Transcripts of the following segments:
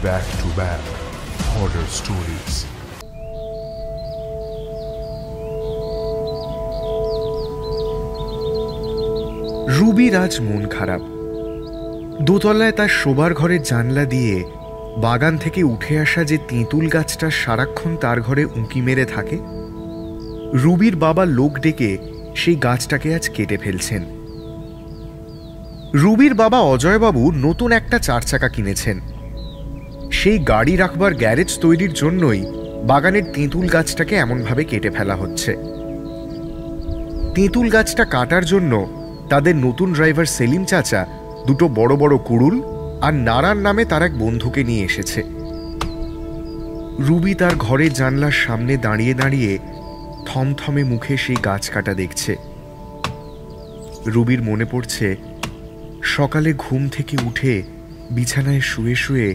back-to-back horror stories. রুবির আজ মন খারাপ। দোতলায় তার শোবার ঘরের জানলা দিয়ে বাগান থেকে উঠে আসা যে তেঁতুল গাছটা সারাক্ষণ তার ঘরে উঁকি মেরে থাকে, রুবির বাবা লোক ডেকে সেই গাছটাকে আজ কেটে ফেলছেন। রুবির বাবা অজয়বাবু নতুন একটা 4 চাকা কিনেছেন। সেই গাড়ি রাখবার গ্যারেজ তৈরির জন্যই বাগানের তেঁতুল গাছটাকে এমনভাবে কেটে ফেলা হচ্ছে। তেঁতুল গাছটা কাটার জন্য তাদের নতুন ড্রাইভার সেলিম চাচা দুটো বড় বড় কুড়ুল আর নারায়ণ নামে তার এক বন্ধুকে নিয়ে এসেছে। রুবি তার ঘরের জানলার সামনে দাঁড়িয়ে দাঁড়িয়ে থমথমে মুখে সেই গাছ কাটা দেখছে। রুবির মনে পড়ছে সকালে ঘুম থেকে উঠে বিছানায় শুয়ে শুয়ে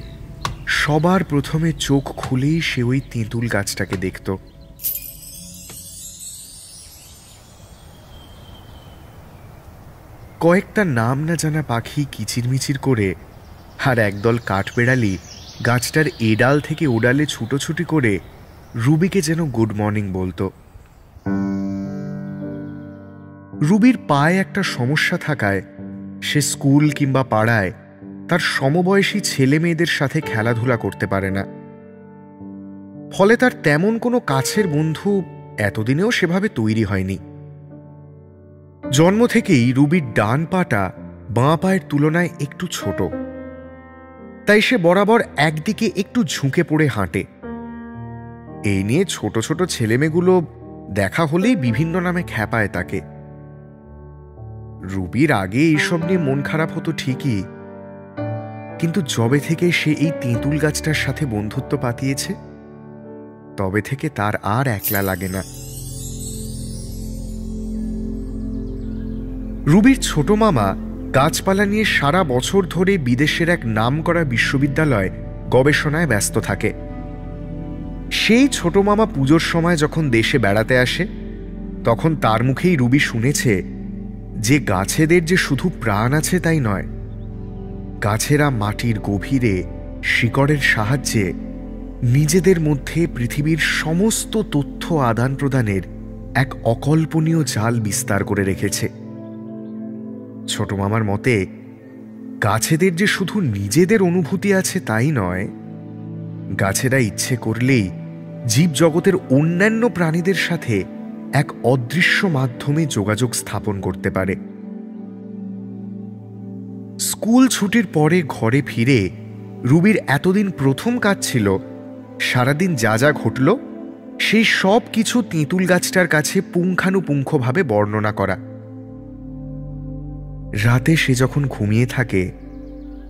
সবার প্রথমে চোখ খুলেই সে ওই তেঁতুল গাছটাকে দেখত। কয়েকটা নাম না জানা পাখি কিচিরমিচির করে আর একদল কাঠবেড়ালি গাছটার এ ডাল থেকে ও ডালে ছুটোছুটি করে রুবিকে যেন গুড মর্নিং বলতো। রুবির পায়ে একটা সমস্যা থাকায় সে স্কুল কিংবা পাড়ায় তার সমবয়সী ছেলে মেয়েদের সাথে খেলাধুলা করতে পারে না। ফলে তার তেমন কোনো কাছের বন্ধু এতদিনেও সেভাবে তৈরি হয়নি। জন্ম থেকেই রুবির ডান পাটা বাঁ পায়ের তুলনায় একটু ছোট, তাই সে বরাবর একদিকে একটু ঝুঁকে পড়ে হাঁটে। এই নিয়ে ছোট ছোট ছেলেমেয়েগুলো দেখা হলেই বিভিন্ন নামে খ্যাপায় তাকে। রুবির আগে এইসব নিয়ে মন খারাপ হতো ঠিকই, কিন্তু যবে থেকে সে এই তেঁতুল গাছটার সাথে বন্ধুত্ব পাতিয়েছে তবে থেকে তার আর একলা লাগে না। রুবির ছোট মামা গাছপালা নিয়ে সারা বছর ধরে বিদেশের এক নামকরা বিশ্ববিদ্যালয় গবেষণায় ব্যস্ত থাকে। সেই ছোট মামা পুজোর সময় যখন দেশে বেড়াতে আসে তখন তার মুখেই রুবি শুনেছে যে গাছেদের যে শুধু প্রাণ আছে তাই নয়, গাছেরা মাটির গভীরে শিকড়ের সাহায্যে নিজেদের মধ্যে পৃথিবীর সমস্ত তথ্য আদান প্রদানের এক অকল্পনীয় জাল বিস্তার করে রেখেছে। ছোট মামার মতে গাছেদের যে শুধু নিজেদের অনুভূতি আছে তাই নয়, গাছেরা ইচ্ছে করলেই জীবজগতের অন্যান্য প্রাণীদের সাথে এক অদৃশ্য মাধ্যমে যোগাযোগ স্থাপন করতে পারে। স্কুল ছুটির পরে ঘরে ফিরে রুবির এতদিন প্রথম কাজ ছিল সারাদিন যা যা ঘটল সেই সব কিছু তেঁতুল গাছটার কাছে পুঙ্খানুপুঙ্খভাবে বর্ণনা করা। রাতে সে যখন ঘুমিয়ে থাকে,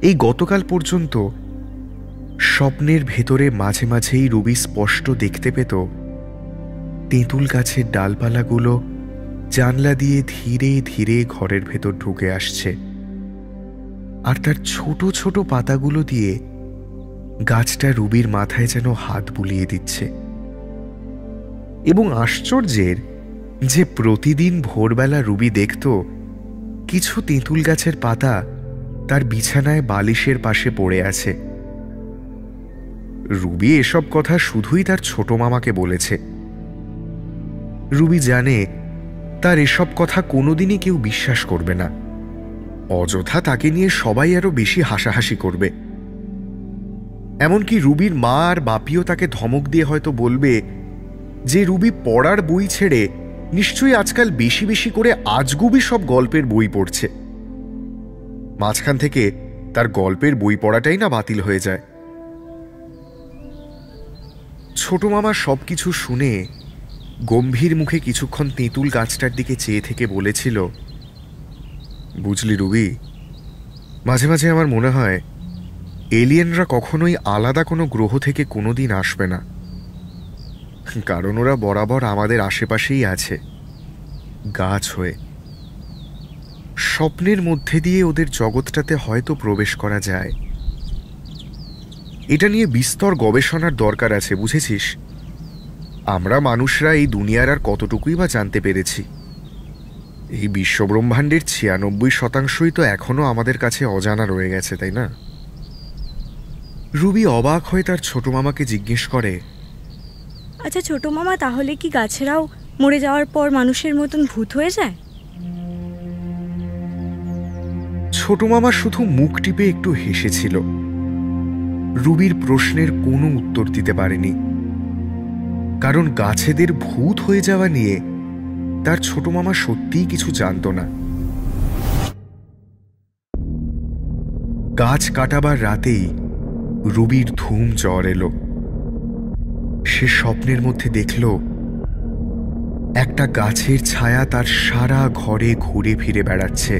এই গতকাল পর্যন্ত স্বপ্নের ভেতরে মাঝে মাঝেই রুবি স্পষ্ট দেখতে পেত তেঁতুল গাছের ডালপালাগুলো জানলা দিয়ে ধীরে ধীরে ঘরের ভেতর ঢুকে আসছে, আর তার ছোট ছোট পাতাগুলো দিয়ে গাছটা রুবির মাথায় যেন হাত বুলিয়ে দিচ্ছে। এবং আশ্চর্যের যে প্রতিদিন ভোরবেলা রুবি দেখত কিছু তেঁতুল গাছের পাতা তার বিছানায় বালিশের পাশে পড়ে আছে। রুবি এসব কথা শুধুই তার ছোট মামাকে বলেছে। রুবি জানে তার এসব কথা কোনোদিনই কেউ বিশ্বাস করবে না, অযথা তাকে নিয়ে সবাই আরো বেশি হাসাহাসি করবে। এমনকি রুবির মা আর বাপিও তাকে ধমক দিয়ে হয়তো বলবে যে রুবি পড়ার বই ছেড়ে নিশ্চয়ই আজকাল বেশি বেশি করে আজগুবি সব গল্পের বই পড়ছে। মাঝখান থেকে তার গল্পের বই পড়াটাই না বাতিল হয়ে যায়। ছোট মামা সবকিছু শুনে গম্ভীর মুখে কিছুক্ষণ তেঁতুল গাছটার দিকে চেয়ে থেকে বলেছিল, বুঝলি রুবি, মাঝে মাঝে আমার মনে হয় এলিয়েনরা কখনোই আলাদা কোনো গ্রহ থেকে কোনোদিন আসবে না, কারণ ওরা বরাবর আমাদের আশেপাশেই আছে, গাছ হয়ে। স্বপ্নের মধ্যে দিয়ে ওদের জগৎটাতে হয়তো প্রবেশ করা যায়। এটা নিয়ে বিস্তর গবেষণার দরকার আছে, বুঝেছিস? আমরা মানুষরা এই দুনিয়ার আর কতটুকুই বা জানতে পেরেছি। এই বিশ্বব্রহ্মাণ্ডের 96% তো এখনো আমাদের কাছে অজানা রয়ে গেছে, তাই না? রুবি অবাক হয়ে তার ছোট মামাকে জিজ্ঞেস করে, আচ্ছা ছোট মামা, তাহলে কি গাছেরাও মরে যাওয়ার পর মানুষের মতন ভূত হয়ে যায়? ছোট মামা শুধু মুখ টিপে একটু হেসেছিল। রুবির প্রশ্নের কোনো উত্তর দিতে পারেনি, কারণ গাছেদের ভূত হয়ে যাওয়া নিয়ে তার ছোট মামা সত্যিই কিছু জানত না। গাছ কাটাবার রাতেই রুবির ধুম জ্বর এলো। সে স্বপ্নের মধ্যে দেখল একটা গাছের ছায়া তার সারা ঘরে ঘুরে ফিরে বেড়াচ্ছে,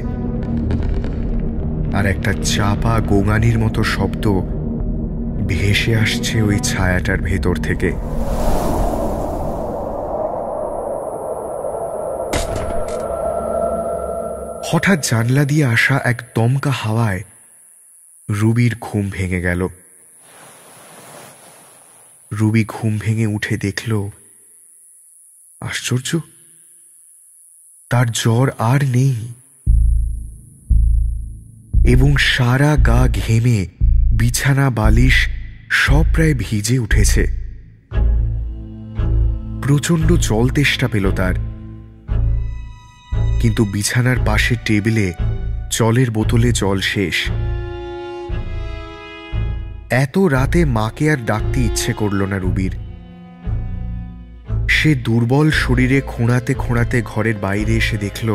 আর একটা চাপা গোঙানির মতো শব্দ ভেসে আসছে ওই ছায়াটার ভেতর থেকে। হঠাৎ জানলা দিয়ে আসা এক দমকা হাওয়ায় রুবির ঘুম ভেঙে গেল। রুবি ঘুম ভেঙে উঠে দেখল, আশ্চর্য, তার জ্বর আর নেই এবং সারা গা ঘেমে বিছানা বালিশ সব প্রায় ভিজে উঠেছে। প্রচণ্ড জল তেষ্টা পেল তার, কিন্তু বিছানার পাশে টেবিলে জলের বোতলে জল শেষ। এত রাতে মাকে আর ডাকতে ইচ্ছে করল না রুবির। সে দুর্বল শরীরে খোঁড়াতে খোঁড়াতে ঘরের বাইরে এসে দেখল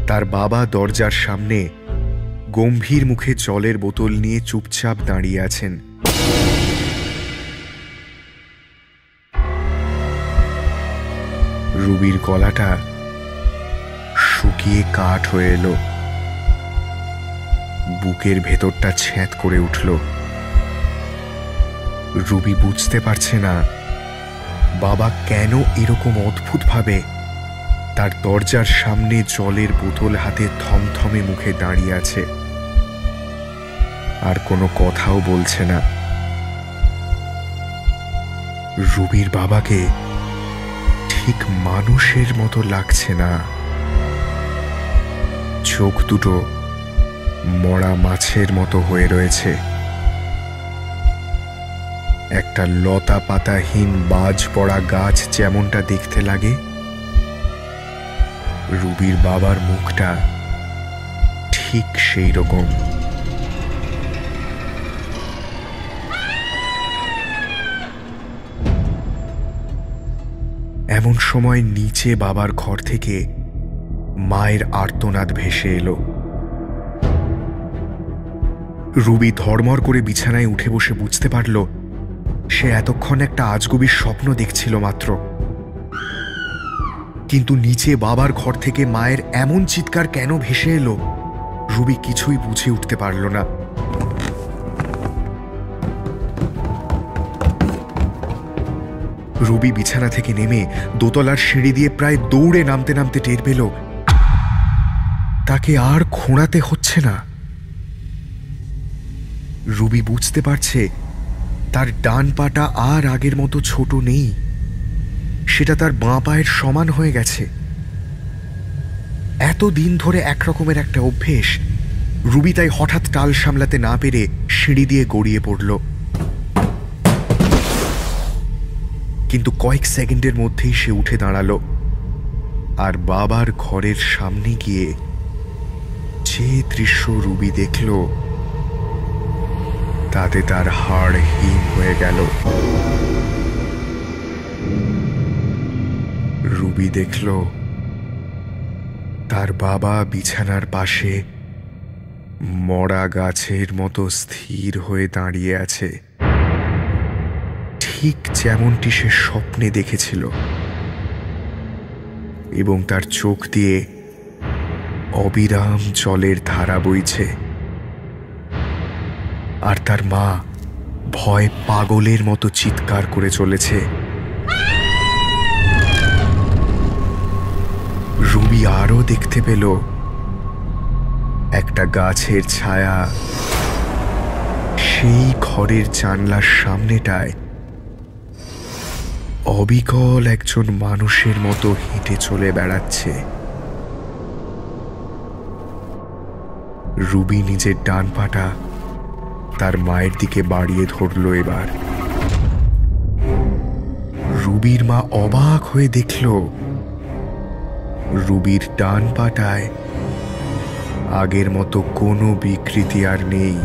তার বাবা দরজার সামনে গম্ভীর মুখে জলের বোতল নিয়ে চুপচাপ দাঁড়িয়ে আছেন। রুবির গলাটা শুকিয়ে কাঠ হয়ে এলো, বুকের ভেতরটা ছ্যাঁত করে উঠল। রুবি বুঝতে পারছে না বাবা কেন এরকম অদ্ভুতভাবে তার দরজার সামনে জলের বোতল হাতে থমথমে মুখে দাঁড়িয়ে আছে, আর কোনো কথাও বলছে না। রুবির বাবাকে ঠিক মানুষের মতো লাগছে না। চোখ দুটো মরা মাছের মতো হয়ে রয়েছে। একটা লতা পাতাহীন বাজ পড়া গাছ যেমনটা দেখতে লাগে, রুবির বাবার মুখটা ঠিক সেই রকম। এমন সময় নিচে বাবার ঘর থেকে মায়ের আর্তনাদ ভেসে এলো। রুবি ধড়মড় করে বিছানায় উঠে বসে বুঝতে পারল সে এতক্ষণ একটা আজগুবির স্বপ্ন দেখছিল মাত্র। কিন্তু নিচে বাবার ঘর থেকে মায়ের এমন চিৎকার কেন ভেসে এলো রুবি কিছুই বুঝে উঠতে পারল না। রুবি বিছানা থেকে নেমে দোতলার সিঁড়ি দিয়ে প্রায় দৌড়ে নামতে নামতে টের পেল তাকে আর খোঁড়াতে হচ্ছে না। রুবি বুঝতে পারছে তার ডান পাটা আর আগের মতো ছোট নেই, সেটা তার বাঁ পায়ের সমান হয়ে গেছে। এতদিন ধরে একরকমের একটা অভ্যেস, রুবি তাই হঠাৎ টাল সামলাতে না পেরে সিঁড়ি দিয়ে গড়িয়ে পড়ল। কিন্তু কয়েক সেকেন্ডের মধ্যেই সে উঠে দাঁড়ালো আর বাবার ঘরের সামনে গিয়ে যে দৃশ্য রুবি দেখল তাতে তার হাড় হিম হয়ে গেল। রুবি দেখল তার বাবা বিছানার পাশে মরা গাছের মতো স্থির হয়ে দাঁড়িয়ে আছে, ঠিক যেমনটি সে স্বপ্নে দেখেছিল, এবং তার চোখ দিয়ে অবিরাম জলের ধারা বইছে। আর তার মা ভয় পাগলের মতো চিৎকার করে চলেছে। রুবি আরো দেখতে পেল একটা গাছের ছায়া সেই ঘরের জানলার সামনেটায় অবিকল একজন মানুষের মতো হেঁটে চলে বেড়াচ্ছে। রুবি নিজের ডান পাটা তার মায়ের দিকে বাড়িয়ে ধরল। এবার রুবির মা অবাক হয়ে দেখল রুবির ডান পাটায় আগের মতো কোনো বিকৃতি আর নেই,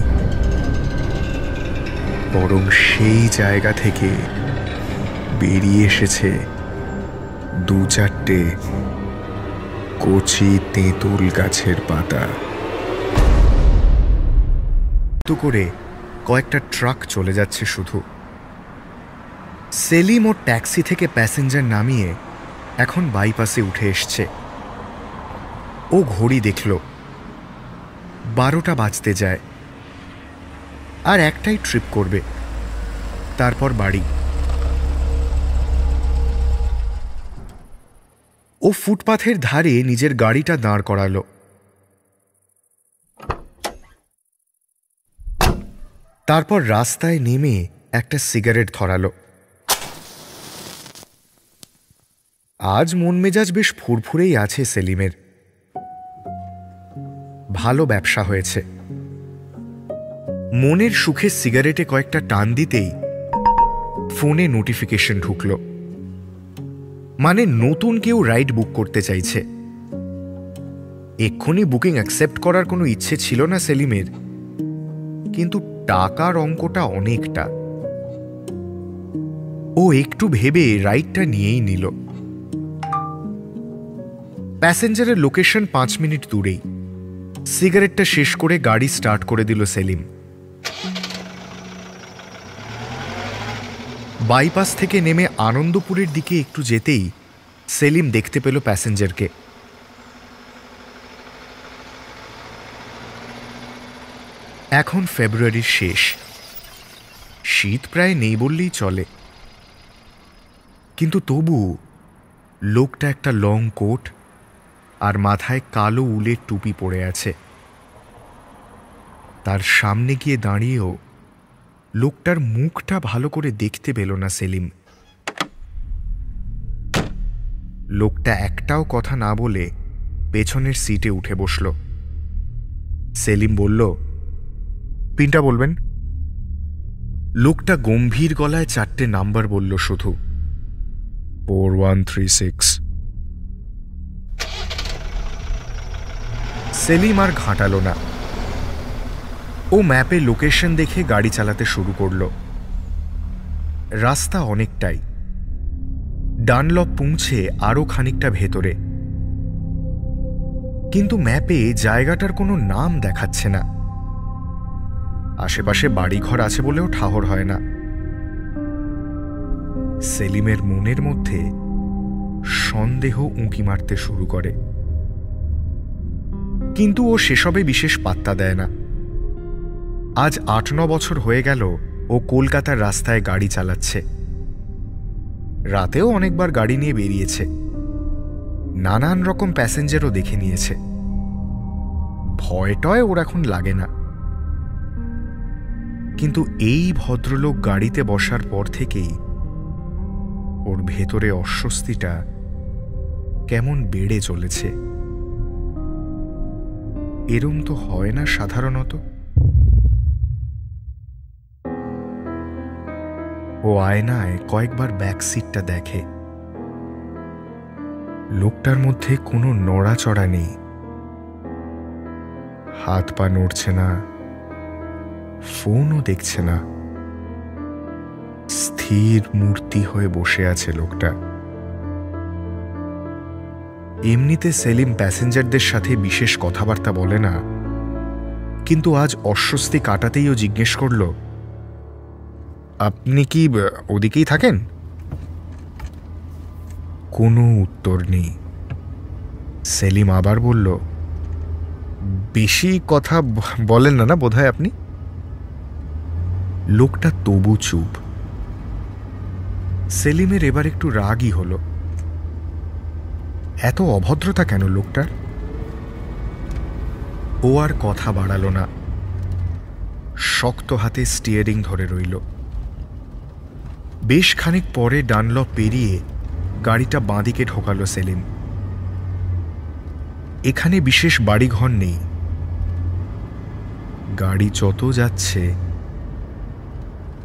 বরং সেই জায়গা থেকে বেরিয়ে এসেছে 2-4টে কচি তেঁতুল গাছের পাতা। তো করে কয়েকটা ট্রাক চলে যাচ্ছে শুধু। সেলিম ও ট্যাক্সি থেকে প্যাসেঞ্জার নামিয়ে এখন বাইপাসে উঠে এসছে। ও ঘড়ি দেখল, 12টা বাজতে যায়। আর একটাই ট্রিপ করবে, তারপর বাড়ি। ও ফুটপাথের ধারে নিজের গাড়িটা দাঁড় করালো। তারপর রাস্তায় নেমে একটা সিগারেট ধরালো। আজ মন মেজাজ বেশ ফুরফুরেই আছে সেলিমের। ভালো ব্যবসা হয়েছে। মনের সুখে সিগারেটে কয়েকটা টান দিতেই ফোনে নোটিফিকেশন ঢুকল। মানে নতুন কেউ রাইড বুক করতে চাইছে। এক্ষুনি বুকিং অ্যাকসেপ্ট করার কোনো ইচ্ছে ছিল না সেলিমের, কিন্তু টাকার অঙ্কটা অনেকটা। ও একটু ভেবে রাইডটা নিয়েই নিল। প্যাসেঞ্জারের লোকেশন 5 মিনিট দূরেই। সিগারেটটা শেষ করে গাড়ি স্টার্ট করে দিল সেলিম। বাইপাস থেকে নেমে আনন্দপুরের দিকে একটু যেতেই সেলিম দেখতে পেল প্যাসেঞ্জারকে। এখন ফেব্রুয়ারির শেষ, শীত প্রায় নেই বললেই চলে, কিন্তু তবু লোকটা একটা লং কোট আর মাথায় কালো উলের টুপি পরে আছে। তার সামনে গিয়ে দাঁড়িয়েও লোকটার মুখটা ভালো করে দেখতে পেল না সেলিম। লোকটা একটাও কথা না বলে পেছনের সিটে উঠে বসল। সেলিম বলল, পিনটা বলবেন? লোকটা গম্ভীর গলায় 4টে নাম্বার বলল শুধু। 4136। সেলিম আর ঘাঁটালো না। ও ম্যাপে লোকেশন দেখে গাড়ি চালাতে শুরু করল। রাস্তা অনেকটাই, ডানলপ পৌঁছে আরো খানিকটা ভেতরে, কিন্তু ম্যাপে জায়গাটার কোনো নাম দেখাচ্ছে না। আশেপাশে বাড়িঘর আছে বলেও ঠাহর হয় না। সেলিমের মনের মধ্যে সন্দেহ উঁকি মারতে শুরু করে, কিন্তু ও সেসবে বিশেষ পাত্তা দেয় না। আজ 8-9 বছর হয়ে গেল ও কলকাতার রাস্তায় গাড়ি চালাচ্ছে। রাতেও অনেকবার গাড়ি নিয়ে বেরিয়েছে, নানান রকম প্যাসেঞ্জারও দেখে নিয়েছে। ভয়টয় ওর এখন লাগে না। কিন্তু এই ভদ্রলোক গাড়িতে বসার পর থেকেই ওর ভেতরে অস্বস্তিটা কেমন বেড়ে চলেছে। এরম তো হয় না সাধারণত। ও আয়নায় কয়েকবার ব্যাক সিটটা দেখে। লোকটার মধ্যে কোনো নড়াচড়া নেই, হাত পা নড়ছে না, ফোনও দেখছে না। স্থির মূর্তি হয়ে বসে আছে লোকটা। এমনিতে সেলিম প্যাসেঞ্জারদের সাথে বিশেষ কথাবার্তা বলে না, কিন্তু আজ অস্বস্তি কাটাতেই ও জিজ্ঞেস করল, আপনি কি ওদিকেই থাকেন? কোনো উত্তর নেই। সেলিম আবার বলল, বেশি কথা বলেন না বোধহয় আপনি। লোকটা তবু চুপ। সেলিমের এবার একটু রাগই হলো। এত অভদ্রতা কেন লোকটার? ও আর কথা বাড়ালো না, শক্ত হাতে স্টিয়ারিং ধরে রইল। বেশ খানিক পরে ডানলপ পেরিয়ে গাড়িটা বাঁদিকে ঢোকালো সেলিম। এখানে বিশেষ বাড়িঘর নেই। গাড়ি যত যাচ্ছে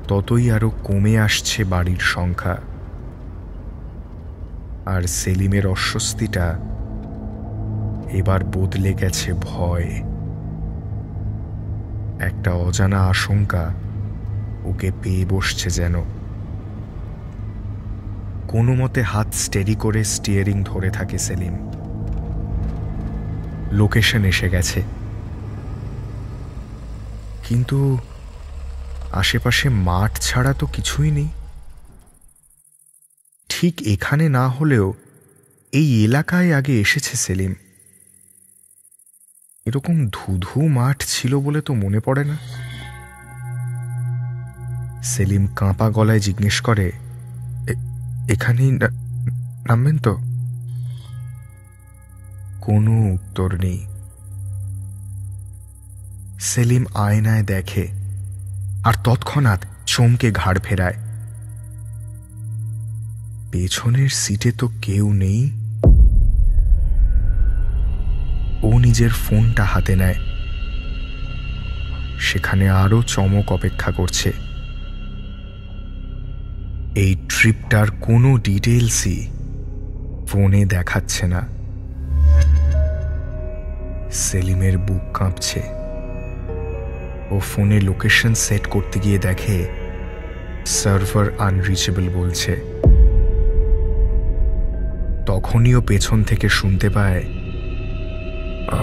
ততই আরো কমে আসছে বাড়ির সংখ্যা। আর সেলিমের অস্বস্তিটা এবার বদলে গেছে ভয়। একটা অজানা আশঙ্কা ওকে পেয়ে বসছে যেন। কোনো মতে হাত স্টেডি করে স্টিয়ারিং ধরে থাকে সেলিম। লোকেশন এসে গেছে, কিন্তু আশেপাশে মাঠ ছাড়া তো কিছুই নেই। ঠিক এখানে না হলেও এই এলাকায় আগে এসেছে সেলিম। এরকম ধুধু মাঠ ছিল বলে তো মনে পড়ে না। সেলিম কাঁপা গলায় জিজ্ঞেস করে, এখানেই নামবেন তো? কোনো উত্তর নেই। সেলিম আয়নায় দেখে আর তৎক্ষণাৎ চমকে ঘাড় ফেরায়। পেছনের সিটে তো কেউ নেই। ও নিজের ফোনটা হাতে নেয়। সেখানে আরো চমক অপেক্ষা করছে। এই ট্রিপটার কোনো ডিটেলসই ফোনে দেখাচ্ছে না। সেলিমের বুক কাঁপছে। ও ফোনে লোকেশন সেট করতে গিয়ে দেখে সার্ভার আনরিচেবল বলছে। তখনই ও পেছন থেকে শুনতে পায়,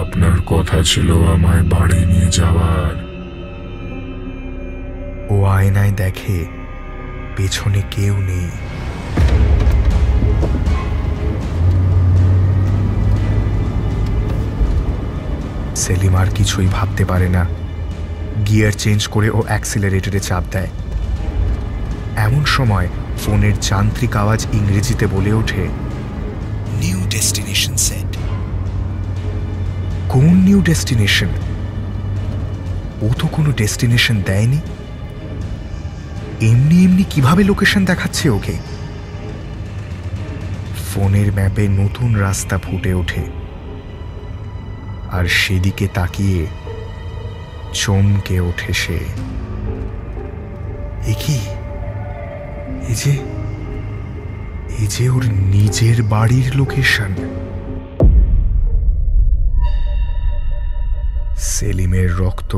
আপনার কথা ছিল আমায় বাড়ি নিয়ে যাওয়ার। ও আয়নায় দেখে পেছনে কেউ নেই। সেলিম আর কিছুই ভাবতে পারে না। গিয়ার চেঞ্জ করে ও অ্যাক্সিলারেটরে চাপ দেয়। এমন সময় ফোনের যান্ত্রিক আওয়াজ ইংরেজিতে বলে ওঠে, নিউ ডেস্টিনেশন সেট। কোন নিউ ডেস্টিনেশন? ও তো কোনো ডেস্টিনেশন দেয়নি। এমনি এমনি কিভাবে লোকেশন দেখাচ্ছে ওকে? ফোনের ম্যাপে নতুন রাস্তা ফুটে ওঠে, আর সেদিকে তাকিয়ে চমকে ওঠে সে। এই যে ওর নিজের বাড়ির লোকেশন। সেলিমের রক্ত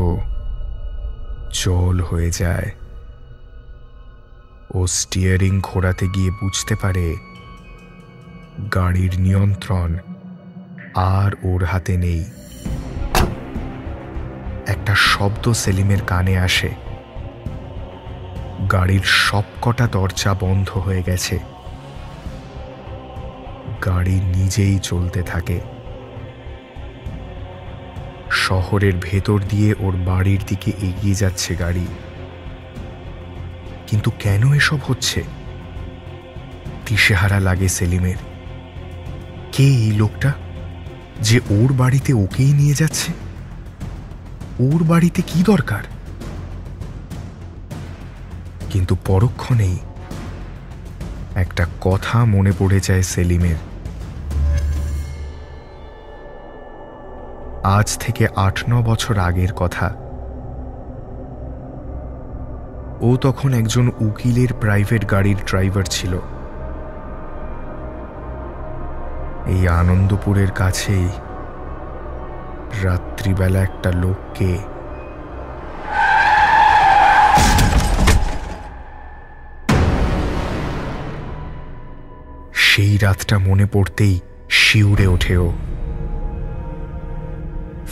জল হয়ে যায়। ও স্টিয়ারিং ঘোরাতে গিয়ে বুঝতে পারে গাড়ির নিয়ন্ত্রণ আর ওর হাতে নেই। একটা শব্দ সেলিমের কানে আসে। গাড়ির সবকটা দরজা বন্ধ হয়ে গেছে। গাড়ি নিজেই চলতে থাকে। শহরের ভেতর দিয়ে ওর বাড়ির দিকে এগিয়ে যাচ্ছে গাড়ি। কিন্তু কেন এসব হচ্ছে? দিশেহারা লাগে সেলিমের। কে এই লোকটা যে ওর বাড়িতে ওকেই নিয়ে যাচ্ছে? ওর বাড়িতে কি দরকার? কিন্তু পরক্ষণেই একটা কথা মনে পড়ে যায় সেলিমের। আজ থেকে ৮-৯ বছর আগের কথা। ও তখন একজন উকিলের প্রাইভেট গাড়ির ড্রাইভার ছিল। এই আনন্দপুরের কাছেই রাত্রিবেলা একটা লোককে সেই রাতটা মনে পড়তেই শিউরে ওঠে ও।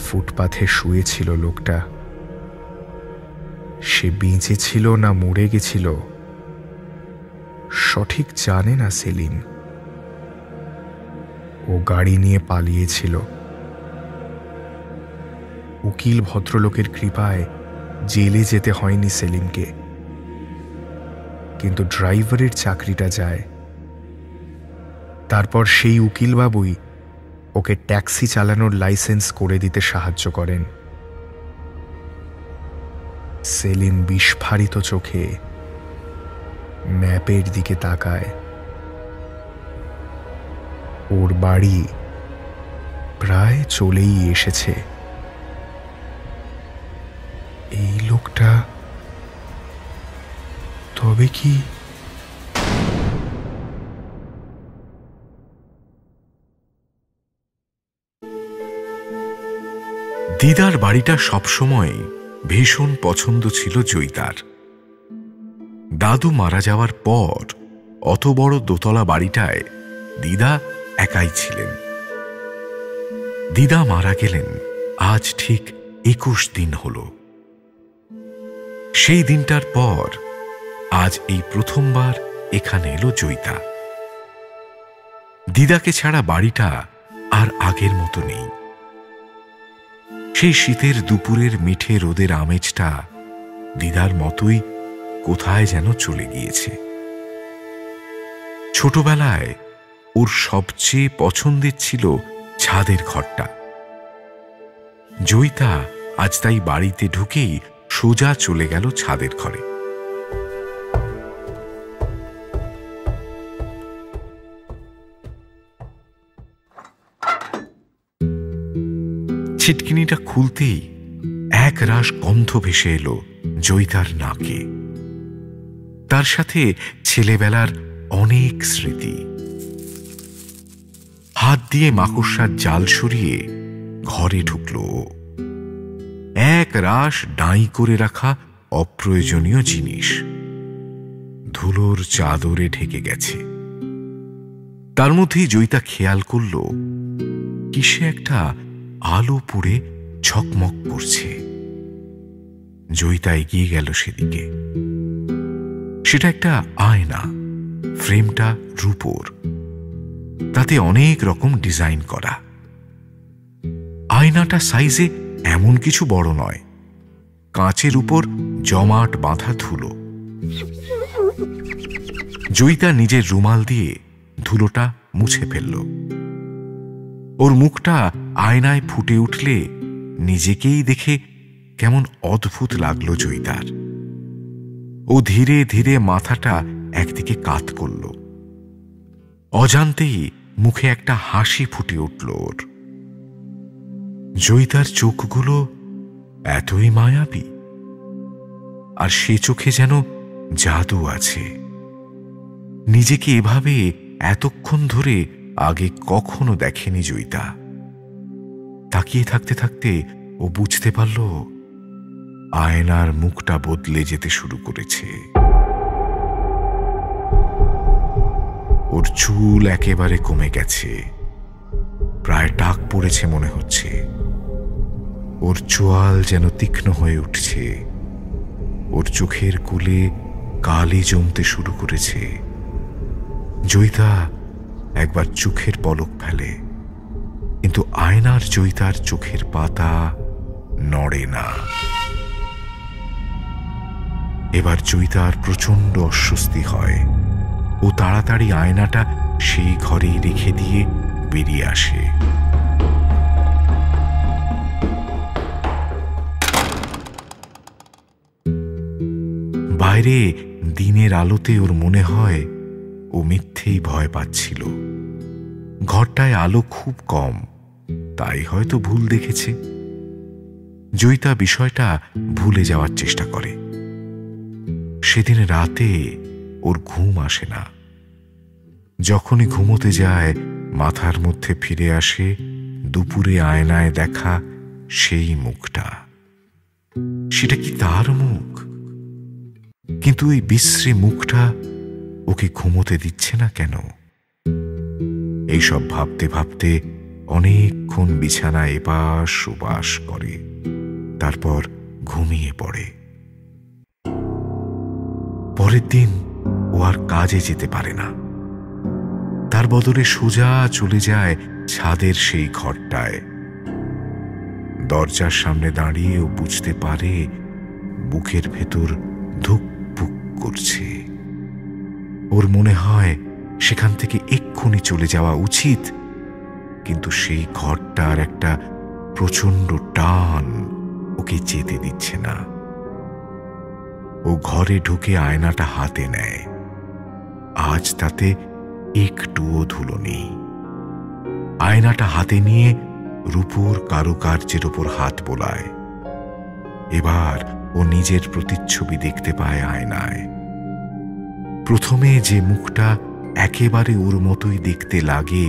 ফুটপাথে শুয়েছিল লোকটা। সে বেঁচে ছিল না মরে গেছিল সঠিক জানে না সেলিম। ও গাড়ি নিয়ে পালিয়েছিল। উকিল ভদ্রলোকের কৃপায় জেলে যেতে হয়নি সেলিমকে, কিন্তু ড্রাইভারের চাকরিটা যায়। তারপর সেই উকিলবাবুই ওকে ট্যাক্সি চালানোর লাইসেন্স করে দিতে সাহায্য করেন। সেলিম বিস্ফারিত চোখে ম্যাপের দিকে তাকায়। ওর বাড়ি প্রায় চলেই এসেছে। হবে কি? দিদার বাড়িটা সবসময় ভীষণ পছন্দ ছিল জয়িতার। দাদু মারা যাওয়ার পর অত বড় দোতলা বাড়িটায় দিদা একাই ছিলেন। দিদা মারা গেলেন আজ ঠিক 21 দিন হল। সেই দিনটার পর আজ এই প্রথমবার এখানে এলো জয়িতা। দিদাকে ছাড়া বাড়িটা আর আগের মতো নেই। সেই শীতের দুপুরের মিঠে রোদের আমেজটা দিদার মতোই কোথায় যেন চলে গিয়েছে। ছোটবেলায় ওর সবচেয়ে পছন্দের ছিল ছাদের ঘরটা। জয়িতা আজ তাই বাড়িতে ঢুকেই সোজা চলে গেল ছাদের ঘরে। ছিটকিনিটা খুলতেই এক রাশ গন্ধ ভেসে এলো জয়িতার নাকে। তার সাথে ছেলেবেলার অনেক স্মৃতি। হাত দিয়ে মাকড়সার জাল সরিয়ে ঘরে ঢুকল। এক রাশ ডাঁই করে রাখা অপ্রয়োজনীয় জিনিস ধুলোর চাদরে ঢেকে গেছে। তার মধ্যেই জয়িতা খেয়াল করল কিসে একটা আলো পুড়ে ঝকমক করছে। জয়িতা এগিয়ে গেল সেদিকে। সেটা একটা আয়না, ফ্রেমটা রূপোর, তাতে অনেক রকম ডিজাইন করা। আয়নাটা সাইজে এমন কিছু বড় নয়, কাঁচের উপর জমাট বাঁধা ধুলো। জয়িতা নিজের রুমাল দিয়ে ধুলোটা মুছে ফেলল। ওর মুখটা আয়নায় ফুটে উঠলে নিজেকেই দেখে কেমন অদ্ভুত লাগলো জয়িতার। ও ধীরে ধীরে মাথাটা একদিকে কাত করল। অজান্তেই মুখে একটা হাসি ফুটে উঠল ওর। জয়িতার চোখগুলো এতই মায়াবী, আর সে চোখে যেন জাদু আছে। নিজেকে এভাবে এতক্ষণ ধরে আগে কখনো দেখেনি জয়িতা। তাকিয়ে থাকতে থাকতে ও বুঝতে পারল আয়নার মুখটা বদলে যেতে শুরু করেছে। ওর চুল একেবারে কমে গেছে, প্রায় টাক পড়েছে মনে হচ্ছে। ওর চোয়াল যেন তীক্ষ্ণ হয়ে উঠছে। ওর চোখের কোলে কালি জমতে শুরু করেছে। জয়িতা একবার চোখের পলক ফেলে, কিন্তু আয়নার জয়িতার চোখের পাতা নড়ে না। এবার জয়িতার প্রচন্ড অস্বস্তি হয়। ও তাড়াতাড়ি আয়নাটা সেই ঘরেই রেখে দিয়ে বেরিয়ে আসে। বাইরে দিনের আলোতে ওর মনে হয় ও মিথ্যেই ভয় পাচ্ছিল। ঘরটায় আলো খুব কম, তাই হয়তো ভুল দেখেছে। জয়িতা বিষয়টা ভুলে যাওয়ার চেষ্টা করে। সেদিন রাতে ওর ঘুম আসে না। যখনই ঘুমোতে যায় মাথার মধ্যে ফিরে আসে দুপুরে আয়নায় দেখা সেই মুখটা। সেটা কি তার মুখ? কিন্তু ওই বিশ্রী মুখটা ওকে ঘুমোতে দিচ্ছে না কেন? এইসব ভাবতে ভাবতে অনেকক্ষণ বিছানায় এপাশ ওপাশ করে, তারপর ঘুমিয়ে পড়ে। পরের দিন ও আর কাজে যেতে পারে না। তার বদলে সোজা চলে যায় ছাদের সেই ঘরটায়। দরজার সামনে দাঁড়িয়ে ও বুঝতে পারে বুকের ভেতর ধুকপুক করছে। ওর মনে হয় সেখান থেকে এক্ষুনি চলে যাওয়া উচিত, কিন্তু সেই ঘরটার একটা প্রচন্ড টান ওকে যেতে দিচ্ছে না। ও ঘরে ঢুকে আয়নাটা হাতে নেয়। আজ তাতে একটুও ধুলো নেই। আয়নাটা হাতে নিয়ে রূপোর কারুকার্যের ওপর হাত বোলায়। এবার ও নিজের প্রতিচ্ছবি দেখতে পায় আয়নায়। প্রথমে যে মুখটা একেবারে ওর মতোই দেখতে লাগে,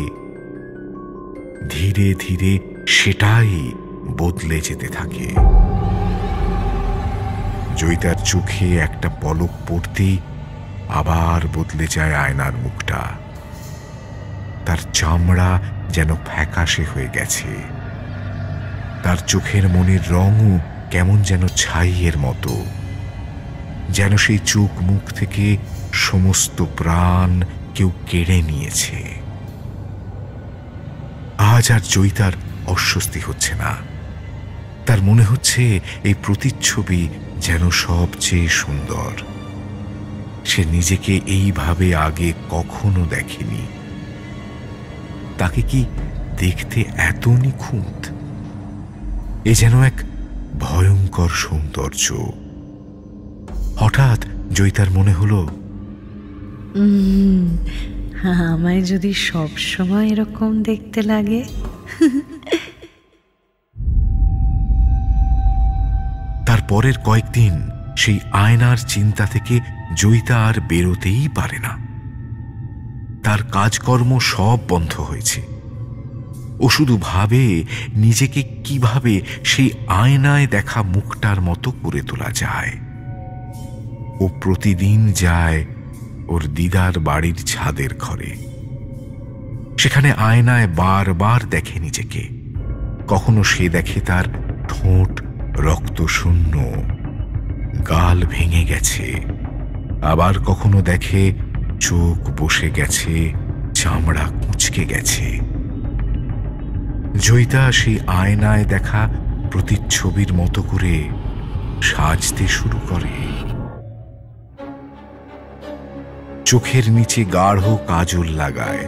ধীরে ধীরে সেটাই বদলে যেতে থাকে। জয়িতার চোখে একটা পলক পড়তেই আবার বদলে যায় আয়নার মুখটা। তার চামড়া যেন ফ্যাকাশে হয়ে গেছে, তার চোখের মনির রঙও কেমন যেন ছাইয়ের মতো, যেন সেই চোখ মুখ থেকে সমস্ত প্রাণ কেউ কেড়ে নিয়েছে। আজ আর জয়িতার অস্বস্তি হচ্ছে না। তার মনে হচ্ছে এই প্রতিচ্ছবি যেন সবচেয়ে সুন্দর। সে নিজেকে এইভাবে আগে কখনো দেখেনি। তাকে কি দেখতে এত নিখুঁত? এ যেন এক ভয়ঙ্কর সৌন্দর্য। হঠাৎ জয়িতার মনে হলো, আমায় যদি সব সময় এরকম দেখতে লাগে। তার পরের কয়েকদিন সেই আয়নার চিন্তা থেকে জয়িতা আর বেরোতেই পারে না। তার কাজকর্ম সব বন্ধ হয়েছে। ও শুধু ভাবে নিজেকে কিভাবে সেই আয়নায় দেখা মুখটার মতো করে তোলা যায়। ও প্রতিদিন যায় ওর দিদার বাড়ির ছাদের ঘরে। সেখানে আয়নায় বারবার দেখে নিজেকে। কখনো সে দেখে তার ঠোঁট রক্তশূন্য, গাল ভেঙে গেছে, আবার কখনো দেখে চোখ বসে গেছে, চামড়া কুঁচকে গেছে। জয়িতা সেই আয়নায় দেখা প্রতিচ্ছবির মতো করে সাজতে শুরু করে। চোখের নিচে গাঢ় কাজল লাগায়,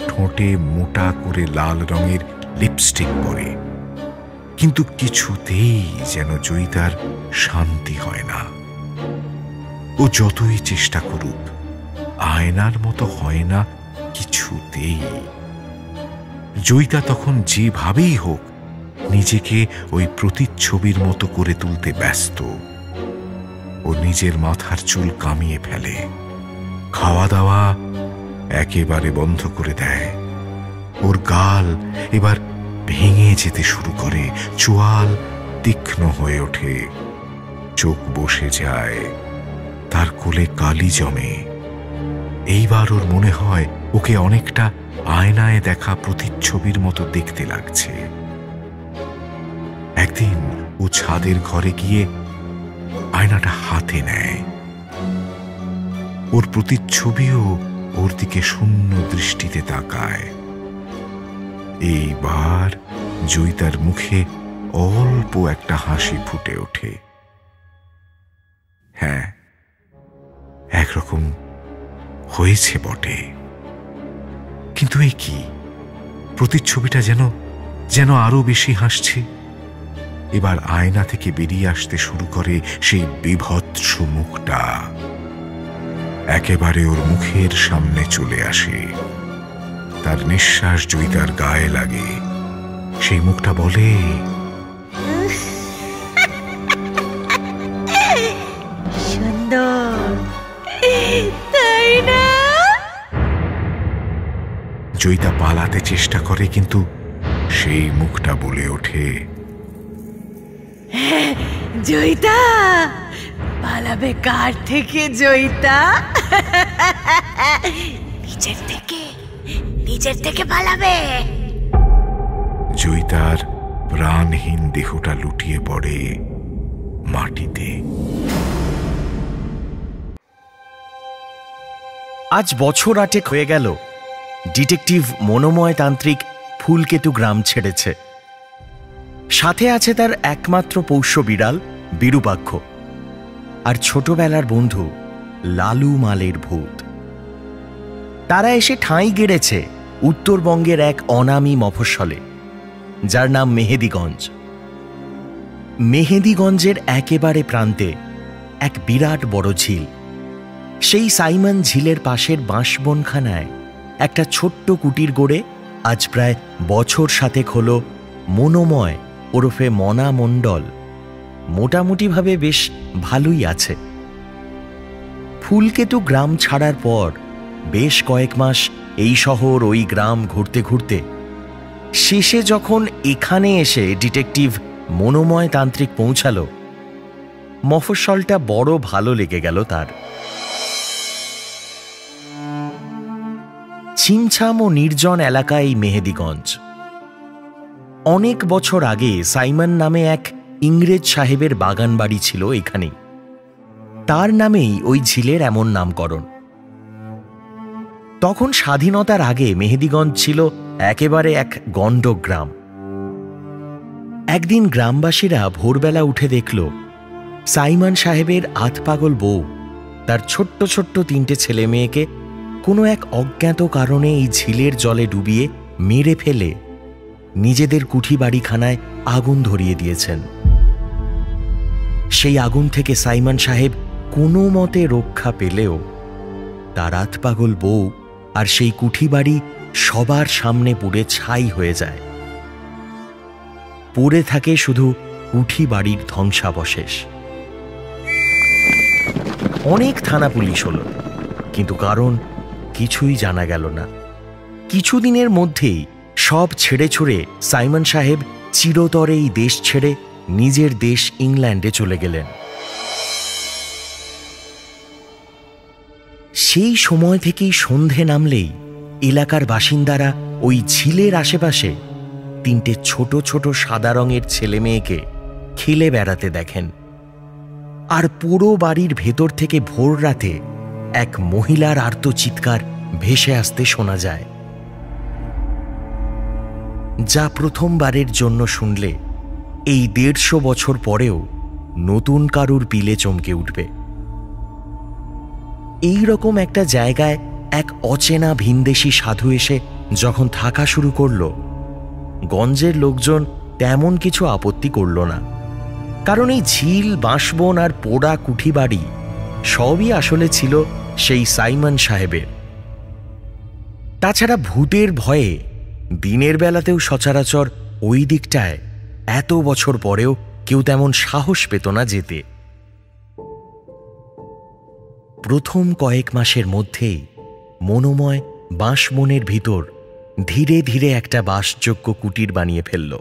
ঠোঁটে মোটা করে লাল রঙের লিপস্টিক পরে, কিন্তু কিছুতেই যেন জয়িতার শান্তি হয় না। ও যতই চেষ্টা করুক আয়নার মতো হয় না কিছুতেই। জয়িতা তখন যেভাবেই হোক নিজেকে ওই প্রতিচ্ছবির মতো করে তুলতে ব্যস্ত। ও নিজের মাথার চুল কামিয়ে ফেলে, খাওয়া দাওয়া একেবারে বন্ধ করে দেয়। ওর গাল এবার ভেঙে যেতে শুরু করে, চোয়াল তীক্ষ্ণ হয়ে ওঠে, চোখ বসে যায়, তার কোলে কালি জমে। এইবার ওর মনে হয় ওকে অনেকটা আয়নায় দেখা প্রতিচ্ছবির মতো দেখতে লাগছে। একদিন ও ছাদের ঘরে গিয়ে আয়নাটা হাতে নেয়। ওর প্রতিচ্ছবিও ওর দিকে শূন্য দৃষ্টিতে তাকায়। এইবার জয়িতার মুখে অল্প একটা হাসি ফুটে ওঠে। হ্যাঁ, একরকম হয়েছে বটে, কিন্তু এ কি? প্রতিচ্ছবিটা যেন আরো বেশি হাসছে। এবার আয়না থেকে বেরিয়ে আসতে শুরু করে সেই বীভৎস মুখটা। একেবারে ওর মুখের সামনে চলে আসে। তার নিঃশ্বাস জয়িতার গায়ে লাগে। সেই মুখটা বলে, সুন্দর, তাই না? জয়িতা পালাতে চেষ্টা করে, কিন্তু সেই মুখটা বলে ওঠে, জয়িতা, পালাবে কার থেকে জয়িতা? নিজের থেকে পালাবে। জয়িতার প্রাণহীন দেহটা লুটিয়ে পড়ে মাটিতে। আজ বছর 8 হয়ে গেল ডিটেকটিভ মনোময় তান্ত্রিক ফুলকেতু গ্রাম ছেড়েছে। সাথে আছে তার একমাত্র পোষ্য বিড়াল বিরূপাক্ষ আর ছোটবেলার বন্ধু লালু মালের ভূত। তারা এসে ঠাঁই গেড়েছে উত্তরবঙ্গের এক অনামী মফস্বলে, যার নাম মেহেদিগঞ্জ। মেহেদিগঞ্জের একেবারে প্রান্তে এক বিরাট বড় ঝিল। সেই সাইমন ঝিলের পাশের বাঁশবনখানায় একটা ছোট্ট কুটির গড়ে আজ প্রায় বছর 7 হলো মনোময় ওরফে মনা মণ্ডল মোটামুটিভাবে বেশ ভালোই আছে। ফুলকেতু গ্রাম ছাড়ার পর বেশ কয়েক মাস এই শহর ওই গ্রাম ঘুরতে ঘুরতে শেষে যখন এখানে এসে ডিটেকটিভ মনোময় তান্ত্রিক পৌঁছালো, মফস্বলটা বড় ভালো লেগে গেল তার। ছিমছাম ও নির্জন এলাকা এই মেহেদিগঞ্জ। অনেক বছর আগে সাইমন নামে এক ইংরেজ সাহেবের বাগান বাড়ি ছিল এখানে। তার নামেই ওই ঝিলের এমন নামকরণ। তখন স্বাধীনতার আগে মেহেদিগঞ্জ ছিল একেবারে এক গণ্ডক গ্রাম। একদিন গ্রামবাসীরা ভোরবেলা উঠে দেখল সাইমন সাহেবের আধপাগল বউ তার ছোট্ট ছোট্ট 3টে ছেলে মেয়েকে কোনো এক অজ্ঞাত কারণে এই ঝিলের জলে ডুবিয়ে মেরে ফেলে নিজেদের কুঠি বাড়িখানায় আগুন ধরিয়ে দিয়েছেন। সেই আগুন থেকে সাইমন সাহেব কোনো মতে রক্ষা পেলেও তার আধপাগল বউ আর সেই কুঠি বাড়ি সবার সামনে পুড়ে ছাই হয়ে যায়। পড়ে থাকে শুধু কুঠি বাড়ির ধ্বংসাবশেষ। অনেক থানা পুলিশ হলো, কিন্তু কারণ কিছুই জানা গেল না। কিছুদিনের মধ্যেই সব ছেড়ে ছুড়ে সাইমন সাহেব চিরতরে এই দেশ ছেড়ে নিজের দেশ ইংল্যান্ডে চলে গেলেন। সেই সময় থেকেই সন্ধে নামলেই এলাকার বাসিন্দারা ওই ঝিলের আশেপাশে 3টে ছোট ছোট সাদা রঙের ছেলে মেয়েকে খেলে বেড়াতে দেখেন। আর পুরো বাড়ির ভেতর থেকে ভোর রাতে এক মহিলার আর্তচিৎকার ভেসে আসতে শোনা যায়, যা প্রথমবারের জন্য শুনলে এই 150 বছর পরেও নতুন কারুর পিলে চমকে উঠবে। এই রকম একটা জায়গায় এক অচেনা ভিনদেশী সাধু এসে যখন থাকা শুরু করল, গঞ্জের লোকজন তেমন কিছু আপত্তি করল না। কারণ এই ঝিল, বাঁশবন আর পোড়া কুঠি বাড়ি সবই আসলে ছিল সেই সাইমন সাহেবের। তাছাড়া ভূতের ভয়ে দিনের বেলাতেও সচরাচর ওই দিকটায় এত বছর পরেও কেউ তেমন সাহস পেত না যেতে। প্রথম কয়েক মাসের মধ্যেই মনোময় বাঁশবনের ভিতর ধীরে ধীরে একটা বাসযোগ্য কুটির বানিয়ে ফেলল।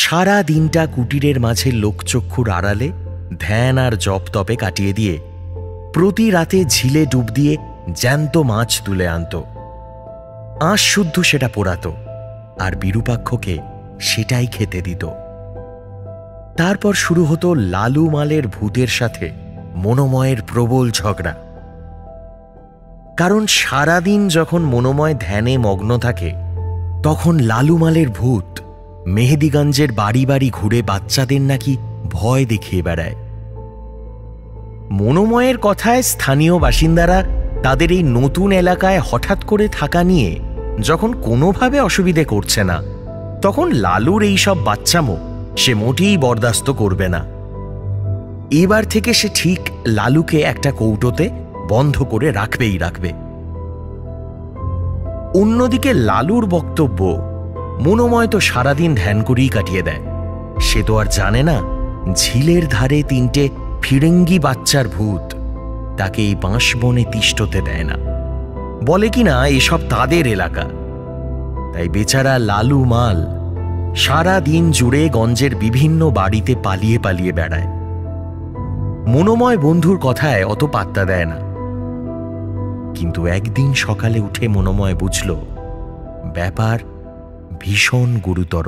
সারা দিনটা কুটিরের মাঝে লোকচক্ষুর আড়ালে ধ্যান আর জপ তপে কাটিয়ে দিয়ে প্রতি রাতে ঝিলে ডুব দিয়ে জ্যান্ত মাছ তুলে আনত। আঁশ শুদ্ধ সেটা পোড়াত আর বিরূপাক্ষকে সেটাই খেতে দিত। তারপর শুরু হতো লালু মালের ভূতের সাথে মনোময়ের প্রবল ঝগড়া। কারণ সারাদিন যখন মনোময় ধ্যানে মগ্ন থাকে, তখন লালু মালের ভূত মেহেদিগঞ্জের বাড়ি বাড়ি ঘুরে বাচ্চাদের নাকি ভয় দেখিয়ে বেড়ায়। মনোময়ের কথায় স্থানীয় বাসিন্দারা তাদের এই নতুন এলাকায় হঠাৎ করে থাকা নিয়ে যখন কোনোভাবে অসুবিধে করছে না, তখন লালুর এই সব বাচ্চামো সে মোটেই বরদাস্ত করবে না। এবার থেকে সে ঠিক লালুকে একটা কৌটোতে বন্ধ করে রাখবেই রাখবে। অন্যদিকে লালুর বক্তব্য, মনোময় তো সারাদিন ধ্যান করেই কাটিয়ে দেয়, সে তো আর জানে না ঝিলের ধারে 3টে ফিরেঙ্গি বাচ্চার ভূত তাকে এই বাঁশবনে তিষ্ঠতে দেয় না। বলে কিনা এসব তাদের এলাকা। তাই বেচারা লালু মাল সারা দিন জুড়ে গঞ্জের বিভিন্ন বাড়িতে পালিয়ে পালিয়ে বেড়ায়। মনোময় বন্ধুর কথায় অত পাত্তা দেয় না। কিন্তু একদিন সকালে উঠে মনোময় বুঝল ব্যাপার ভীষণ গুরুতর।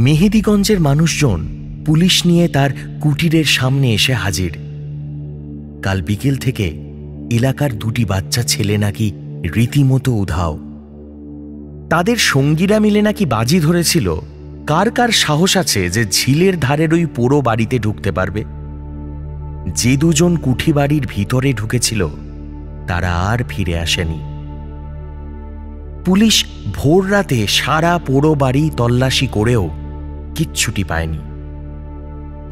মেহেদিগঞ্জের মানুষজন পুলিশ নিয়ে তার কুটিরের সামনে এসে হাজির। কাল বিকেল থেকে এলাকার 2টি বাচ্চা ছেলে নাকি রীতিমতো উধাও। তাদের সঙ্গীরা মিলে নাকি বাজি ধরেছিল কার কার সাহস আছে যে ঝিলের ধারের ওই পোড়ো বাড়িতে ঢুকতে পারবে। যে 2জন কুঠি বাড়ির ভিতরে ঢুকেছিল তারা আর ফিরে আসেনি। পুলিশ ভোর রাতে সারা পোড়ো বাড়ি তল্লাশি করেও কিচ্ছুটি পায়নি।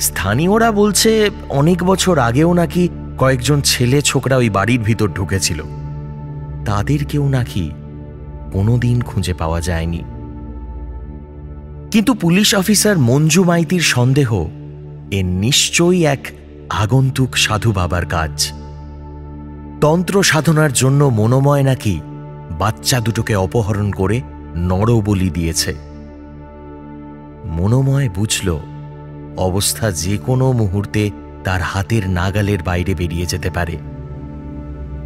স্থানীয়রা বলছে অনেক বছর আগেও নাকি কয়েকজন ছেলে ছোকরা ওই বাড়ির ভিতর ঢুকেছিল, তাদেরকেও নাকি কোনোদিন খুঁজে পাওয়া যায়নি। কিন্তু পুলিশ অফিসার মঞ্জু মাইতির সন্দেহ এ নিশ্চয়ই এক আগন্তুক সাধু বাবার কাজ। তন্ত্র সাধনার জন্য মনোময় নাকি বাচ্চা দুটোকে অপহরণ করে নরবলি দিয়েছে। মনোময় বুঝল অবস্থা যে কোনো মুহূর্তে তার হাতের নাগালের বাইরে বেরিয়ে যেতে পারে।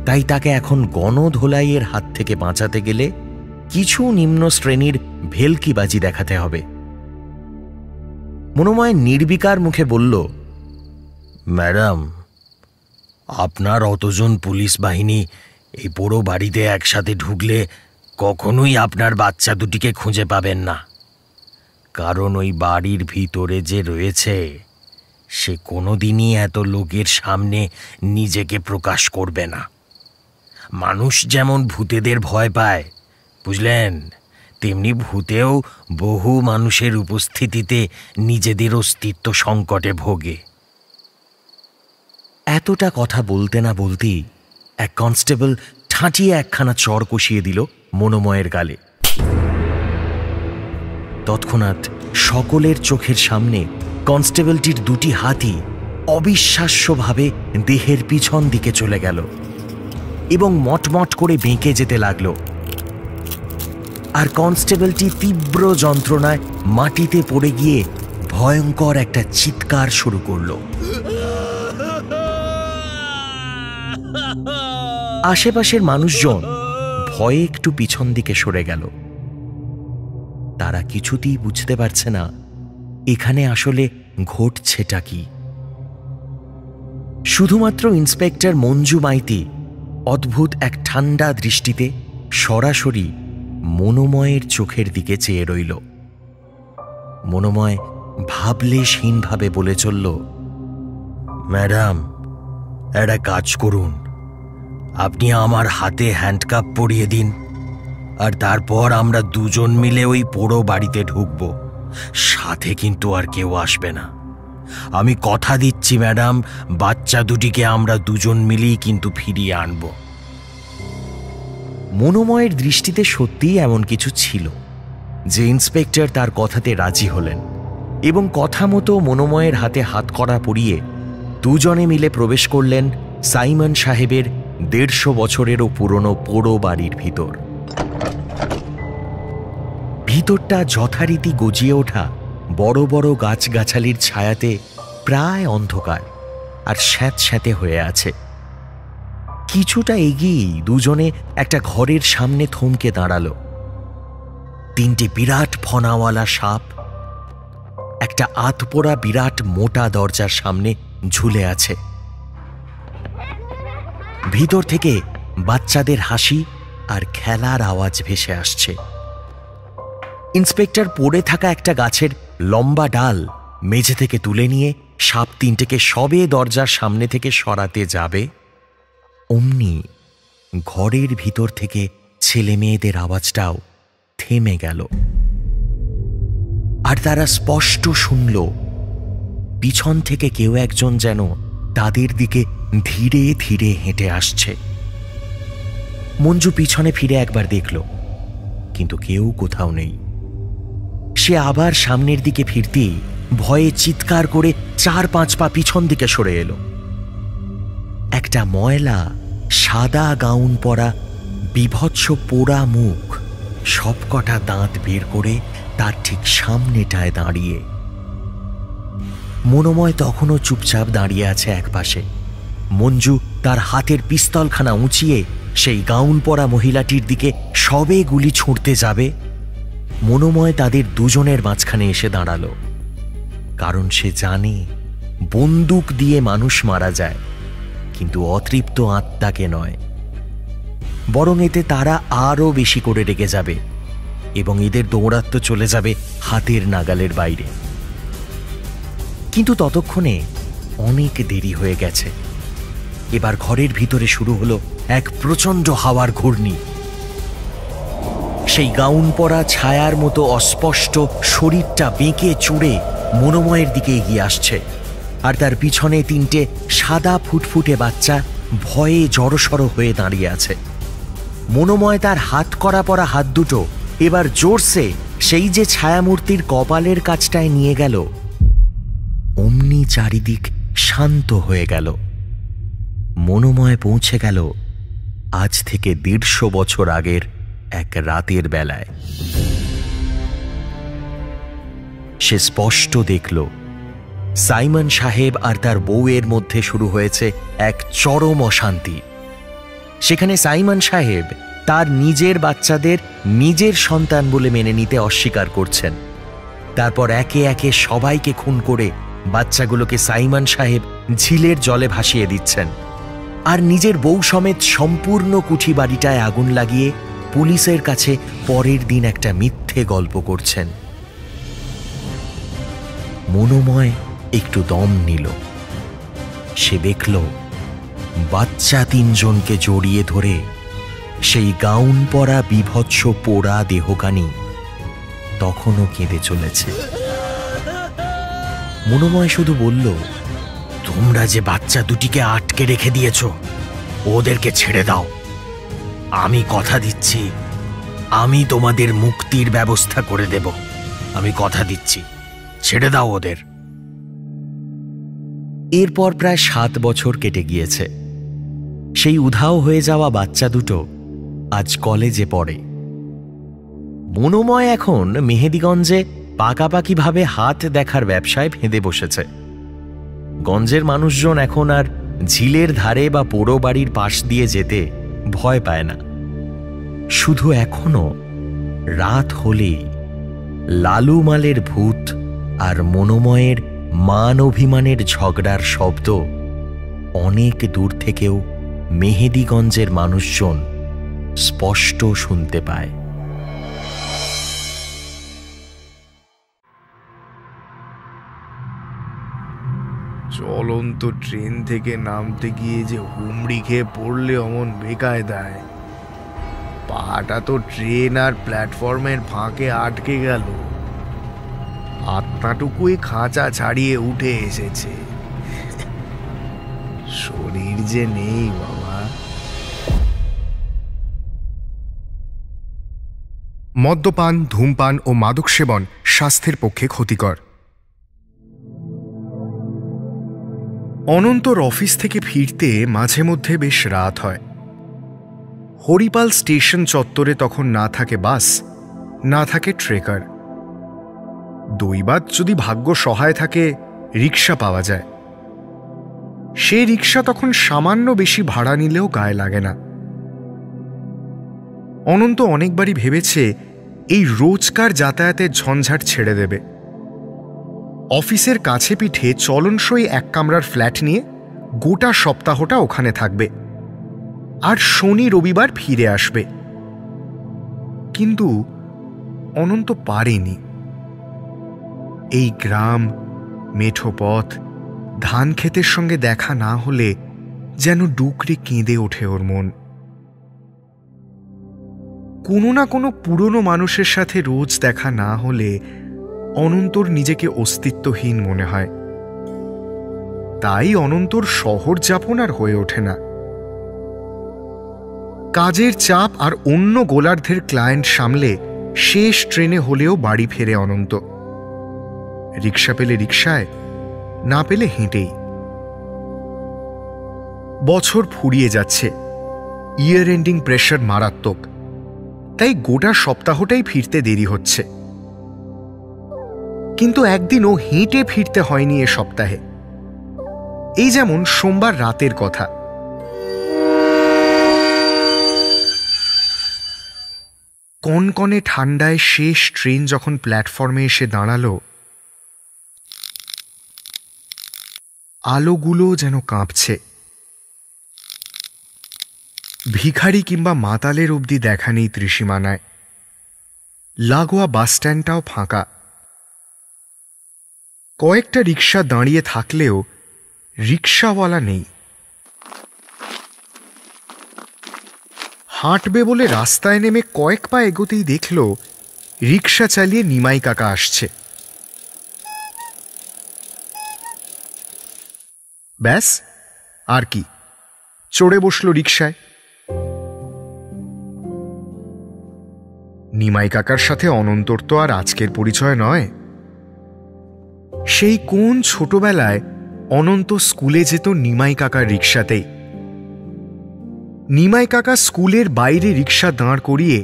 তাই তাকে এখন গণধোলাইয়ের হাত থেকে বাঁচাতে গেলে কিছু নিম্ন শ্রেণীর ভেলকিবাজি দেখাতে হবে। মনোময় নির্বিকার মুখে বলল, ম্যাডাম, আপনার অতজন পুলিশ বাহিনী এই বড় বাড়িতে একসাথে ঢুকলে কখনোই আপনার বাচ্চা দুটিকে খুঁজে পাবেন না। কারণ ওই বাড়ির ভিতরে যে রয়েছে সে কোনোদিনই এত লোকের সামনে নিজেকে প্রকাশ করবে না। মানুষ যেমন ভূতেদের ভয় পায়, বুঝলেন, তেমনি ভূতেও বহু মানুষের উপস্থিতিতে নিজেদের অস্তিত্ব সংকটে ভোগে। এতটা কথা বলতে না বলতেই এক কনস্টেবল ঠাঁটিয়ে একখানা চড় কষিয়ে দিল মনোময়ের গালে। তৎক্ষণাৎ সকলের চোখের সামনে কনস্টেবলটির দুটি হাতই অবিশ্বাস্যভাবে দেহের পিছন দিকে চলে গেল এবং মটমট করে বেঁকে যেতে লাগল। আর কনস্টেবলটি তীব্র যন্ত্রণায় মাটিতে পড়ে গিয়ে ভয়ঙ্কর একটা চিৎকার শুরু করল। আশেপাশের মানুষজন ভয়ে একটু পিছন দিকে সরে গেল। তারা কিছুতেই বুঝতে পারছে না এখানে আসলে ঘটছেটা কি। শুধুমাত্র ইন্সপেক্টর মঞ্জু মাইতি অদ্ভুত এক ঠান্ডা দৃষ্টিতে সরাসরি মনোময়ের চোখের দিকে চেয়ে রইল। মনোময় ভাবলেশহীনভাবে বলে চলল, ম্যাডাম, একটা কাজ করুন, আপনি আমার হাতে হ্যান্ডকাপ পরিয়ে দিন, আর তারপর আমরা দুজন মিলে ওই পোড়ো বাড়িতে ঢুকব। সাথে কিন্তু আর কেউ আসবে না। আমি কথা দিচ্ছি ম্যাডাম, বাচ্চা দুটিকে আমরা দুজন মিলেই কিন্তু ফিরিয়ে আনব। মনোময়ের দৃষ্টিতে সত্যিই এমন কিছু ছিল যে ইন্সপেক্টর তার কথাতে রাজি হলেন এবং কথা মতো মনোময়ের হাতে হাতকড়া পরিয়ে দুজনে মিলে প্রবেশ করলেন সাইমন সাহেবের 150 বছরেরও পুরনো পোড়ো বাড়ির ভিতর। ভিতরটা যথারীতি গজিয়ে ওঠা বড় বড় গাছগাছালির ছায়াতে প্রায় অন্ধকার আর স্যাঁতস্যাঁতে হয়ে আছে। কিছুটা এগিয়েই দুজনে একটা ঘরের সামনে থমকে দাঁড়ালো। 3টে বিরাট ফনাওয়ালা সাপ একটা আতপোড়া বিরাট মোটা দরজার সামনে ঝুলে আছে। ভিতর থেকে বাচ্চাদের হাসি আর খেলার আওয়াজ ভেসে আসছে। ইন্সপেক্টর পড়ে থাকা একটা গাছের লম্বা ডাল মেঝে থেকে তুলে নিয়ে সাপ 3টেকে সবে দরজার সামনে থেকে সরাতে যাবে, অমনি ঘরের ভিতর থেকে ছেলে মেয়েদের আওয়াজটাও থেমে গেল। আর তারা স্পষ্ট শুনল পিছন থেকে কেউ একজন যেন তাদের দিকে ধীরে ধীরে হেঁটে আসছে। মঞ্জু পিছনে ফিরে একবার দেখল, কিন্তু কেউ কোথাও নেই। সে আবার সামনের দিকে ফিরতেই ভয়ে চিৎকার করে 4-5 পা পিছন দিকে সরে এলো। একটা ময়লা সাদা গাউন পরা বিভৎস পোড়া মুখ সবকটা দাঁত বের করে তার ঠিক সামনেটায় দাঁড়িয়ে। মনোময় তখনও চুপচাপ দাঁড়িয়ে আছে একপাশে। মঞ্জু তার হাতের পিস্তলখানা উঁচিয়ে সেই গাউন পরা মহিলাটির দিকে সবে গুলি ছুঁড়তে যাবে, মনোময় তাদের দুজনের মাঝখানে এসে দাঁড়ালো। কারণ সে জানে বন্দুক দিয়ে মানুষ মারা যায়, কিন্তু অতৃপ্ত আত্মাকে নয়। বরং এতে তারা আরও বেশি করে রেগে যাবে এবং এদের দৌরাত্ম্য চলে যাবে হাতের নাগালের বাইরে। কিন্তু ততক্ষণে অনেক দেরি হয়ে গেছে। এবার ঘরের ভিতরে শুরু হলো এক প্রচণ্ড হাওয়ার ঘূর্ণি। সেই গাউন পরা ছায়ার মতো অস্পষ্ট শরীরটা বেঁকে চুড়ে মনোময়ের দিকে এগিয়ে আসছে, আর তার পিছনে 3টে সাদা ফুটফুটে বাচ্চা ভয়ে জড়সড় হয়ে দাঁড়িয়ে আছে। মনোময় তার হাত করা পরা হাত দুটো এবার জোরসে সেই যে ছায়ামূর্তির কপালের কাছটায় নিয়ে গেল, অমনি চারিদিক শান্ত হয়ে গেল। মনোময় পৌঁছে গেল আজ থেকে 150 বছর আগের এক রাতের বেলায়। সে স্পষ্ট দেখল সাইমন সাহেব আর তার বউয়ের মধ্যে শুরু হয়েছে এক চরম অশান্তি। সেখানে সাইমন সাহেব তার নিজের বাচ্চাদের নিজের সন্তান বলে মেনে নিতে অস্বীকার করছেন। তারপর একে একে সবাইকে খুন করে বাচ্চাগুলোকে সাইমন সাহেব ঝিলের জলে ভাসিয়ে দিচ্ছেন, আর নিজের বউ সমেত সম্পূর্ণ কুঠি বাড়িটায় আগুন লাগিয়ে পুলিশের কাছে পরের দিন একটা মিথ্যে গল্প করছেন। মনোময় একটু দম নিল। সে দেখল বাচ্চা 3 জনকে জড়িয়ে ধরে সেই গাউন পরা বিভৎস পোড়া দেহখানি তখনও কেঁদে চলেছে। মনোময় শুধু বলল, তোমরা যে বাচ্চা দুটিকে আটকে রেখে দিয়েছ, ওদেরকে ছেড়ে দাও। আমি কথা দিচ্ছি, আমি তোমাদের মুক্তির ব্যবস্থা করে দেব। আমি কথা দিচ্ছি, ছেড়ে দাও ওদের। এরপর প্রায় 7 বছর কেটে গিয়েছে। সেই উধাও হয়ে যাওয়া বাচ্চা দুটো আজ কলেজে পড়ে। মনোময় এখন মেহেদিগঞ্জে পাকাপাকিভাবে হাত দেখার ব্যবসায় ফেঁদে বসেছে। গঞ্জের মানুষজন এখন আর ঝিলের ধারে বা পোড়ো বাড়ির পাশ দিয়ে যেতে ভয় পায় না। শুধু এখনো রাত হলেই লালু মালের ভূত আর মনোময়ের মান অভিমানের ঝগড়ার শব্দ অনেক দূর থেকেও মেহেদিগঞ্জের মানুষজন স্পষ্ট শুনতে পায়। চলন্ত ট্রেন থেকে নামতে গিয়ে যে হুমড়ি খেয়ে পড়লে অমন বেকায়দায়, পাটা তো ট্রেন আর প্ল্যাটফর্মের ফাঁকে আটকে গেল। আত্মাটুকুই খাঁচা ছাড়িয়ে উঠে এসেছে। শরীর যে নেই বাবা। মদ্যপান, ধূমপান ও মাদক সেবন স্বাস্থ্যের পক্ষে ক্ষতিকর। অনন্তর অফিস থেকে ফিরতে মাঝে মধ্যে বেশ রাত হয়। হরিপাল স্টেশন চত্বরে তখন না থাকে বাস, না থাকে ট্রেকার। দৈবাত যদি ভাগ্য সহায় থাকে রিক্সা পাওয়া যায়। সেই রিক্সা তখন সামান্য বেশি ভাড়া নিলেও গায়ে লাগে না। অনন্ত অনেকবারই ভেবেছে এই রোজকার যাতায়াতের ঝঞ্ঝাট ছেড়ে দেবে। অফিসের কাছে পিঠে চলনসই 1 কামরার ফ্ল্যাট নিয়ে গোটা সপ্তাহটা ওখানে থাকবে, আর শনি রবিবার ফিরে আসবে। কিন্তু অনন্ত পারেনি। এই গ্রাম, মেঠো পথ, ধান ক্ষেতের সঙ্গে দেখা না হলে যেন ডুকরে কেঁদে ওঠে ওর মন। কোনো না কোনো পুরনো মানুষের সাথে রোজ দেখা না হলে অনন্তর নিজেকে অস্তিত্বহীন মনে হয়। তাই অনন্তর শহর যাপন আর হয়ে ওঠে না। কাজের চাপ আর অন্য গোলার্ধের ক্লায়েন্ট সামলে শেষ ট্রেনে হলেও বাড়ি ফেরে অনন্ত। রিক্সা পেলে রিক্সায়, না পেলে হেঁটেই। বছর ফুরিয়ে যাচ্ছে, ইয়ার এন্ডিং প্রেশার মারাত্মক, তাই গোটা সপ্তাহটাই ফিরতে দেরি হচ্ছে। কিন্তু একদিনও হেঁটে ফিরতে হয়নি এ সপ্তাহে। এই যেমন সোমবার রাতের কথা। কনকনে ঠান্ডায় শেষ ট্রেন যখন প্ল্যাটফর্মে এসে দাঁড়ালো, আলোগুলো যেন কাঁপছে। ভিখারি কিংবা মাতালের অবধি দেখা নেই ত্রিসীমানায়। লাগোয়া বাসস্ট্যান্ডটাও ফাঁকা। কয়েকটা রিক্সা দাঁড়িয়ে থাকলেও রিক্সাওয়ালা নেই। হাঁটবে বলে রাস্তায় নেমে কয়েক পা এগোতেই দেখল রিক্সা চালিয়ে নিমাই কাকা আসছে। ব্যাস, আর কি, চড়ে বসল রিক্সায়। নিমাই কাকার সাথে অনন্তর তো আর আজকের পরিচয় নয়। সেই কোন ছোটবেলায় অনন্ত স্কুলে যেত নিমাই কাকার রিক্সাতেই। নিমাই কাকা স্কুলের বাইরে রিক্সা দাঁড় করিয়ে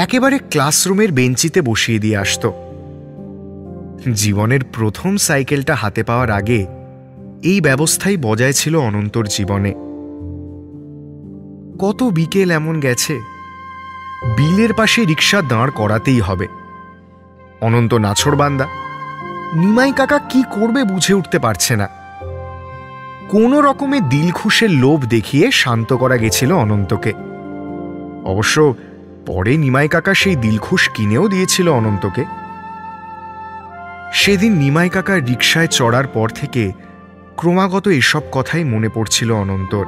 একেবারে ক্লাসরুমের বেঞ্চিতে বসিয়ে দিয়ে আসত। জীবনের প্রথম সাইকেলটা হাতে পাওয়ার আগে এই ব্যবস্থাই বজায় ছিল অনন্তর জীবনে। কত বিকেল এমন গেছে, বিলের পাশে রিক্সা দাঁড় করাতেই হবে। অনন্ত নাছোড়বান্দা, নিমাই কাকা কি করবে বুঝে উঠতে পারছে না। কোনো রকমে দিলখুশের লোভ দেখিয়ে শান্ত করা গেছিল অনন্তকে। অবশ্য পরে নিমাই কাকা সেই দিলখুশ কিনেও দিয়েছিল অনন্তকে। সেদিন নিমাই কাকার রিক্সায় চড়ার পর থেকে ক্রমাগত এসব কথাই মনে পড়ছিল অনন্তর।